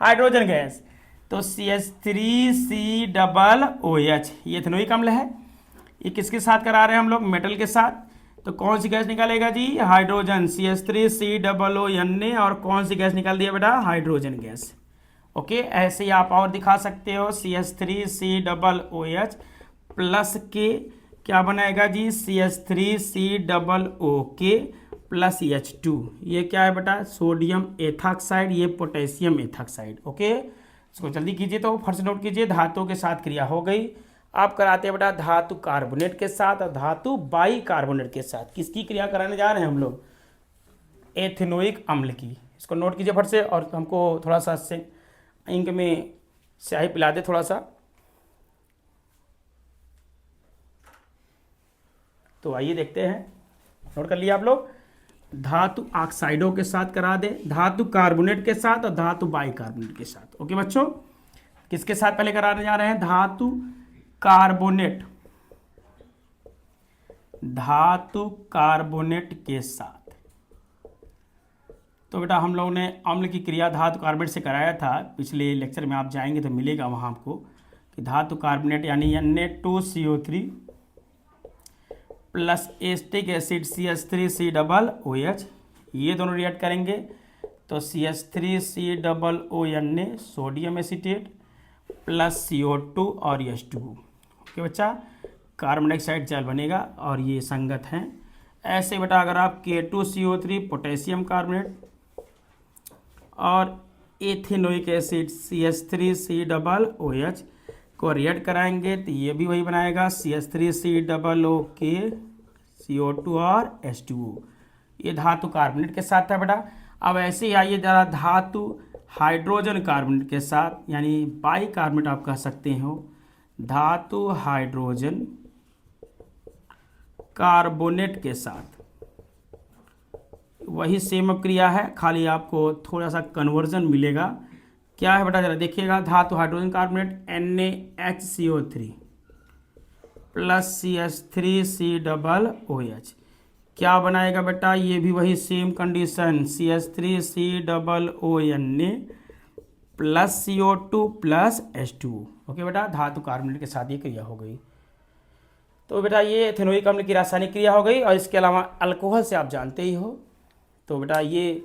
Hydrogen gas. तो CH3COOH ये एथेनोइक अम्ल है। ये किसके साथ करा रहे हैं हम लोग? मेटल के साथ। तो कौन सी गैस निकालेगा जी? हाइड्रोजन। CH3COONA और कौन सी गैस निकाल दिया बेटा? Hydrogen gas. ओके, ऐसे ही आप और दिखा सकते हो। CH3COOH प्लस के क्या बनाएगा जी? CH3COOK plus H2। ये क्या है बेटा? सोडियम एथॉक्साइड, ये पोटेशियम एथॉक्साइड। ओके, इसको जल्दी कीजिए तो फट से नोट कीजिए। धातुओं के साथ क्रिया हो गई। आप कराते हैं बेटा धातु कार्बोनेट के साथ और धातु बाई कार्बोनेट के साथ। किसकी क्रिया कराने जा रहे हैं हम लोग? एथेनोइक अम्ल की। इसको नोट कीजिए फट से। और हमको थोड़ा सा से इंक में स्याही पिला दे थोड़ा सा। तो आइए देखते हैं, नोट कर लिया आप लोग। धातु ऑक्साइडों के साथ करा दे, धातु कार्बोनेट के साथ और धातु बाइकार्बोनेट के साथ। ओके बच्चों, किसके साथ पहले कराने जा रहे हैं? धातु कार्बोनेट, धातु कार्बोनेट के साथ। तो बेटा हम लोगों ने अम्ल की क्रिया धातु कार्बोनेट से कराया था, पिछले लेक्चर में आप जाएंगे तो मिलेगा वहाँ आपको कि धातु कार्बोनेट यानी Na2CO3 plus acetic acid CH3COOH, ये दोनों रिएक्ट करेंगे तो CH3COONA sodium acetate plus CO2 और H2O। ओके बच्चा, कार्बन डाइऑक्साइड जल बनेगा और ये संगत हैं। ऐसे बेटा अगर आप K2CO3 पोटेशियम कार्बोनेट और एथेनोइक एसिड CH3COOH को रिएक्ट कराएंगे तो ये भी वही बनाएगा CH3COOK CO2 और H2O। ये धातु कार्बोनेट के साथ था बेटा। अब ऐसे ही आइए जरा धातु हाइड्रोजन कार्बोनेट के साथ, यानी बाई कार्बोनेट आप कह सकते हो, धातु हाइड्रोजन कार्बोनेट के साथ वही सेम क्रिया है, खाली आपको थोड़ा सा कन्वर्जन मिलेगा। क्या है बेटा जरा देखिएगा, धातु hydrogen carbonate NaHCO3 plus CH3COOH क्या बनाएगा बेटा? ये भी वही same condition CH3COONA plus CO2 plus H2O। Okay बेटा, धातु कार्बोनेट के साथ ये क्रिया हो गई। तो बेटा ये एथेनोइक अम्ल की रासायनिक क्रिया हो गई, और इसके अलावा अल्कोहल से आप जानते ही हो। तो बेटा ये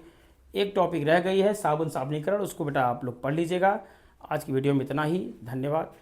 एक टॉपिक रह गई है साबुन साबुनीकरण, उसको बेटा आप लोग पढ़ लीजिएगा। आज की वीडियो में इतना ही, धन्यवाद।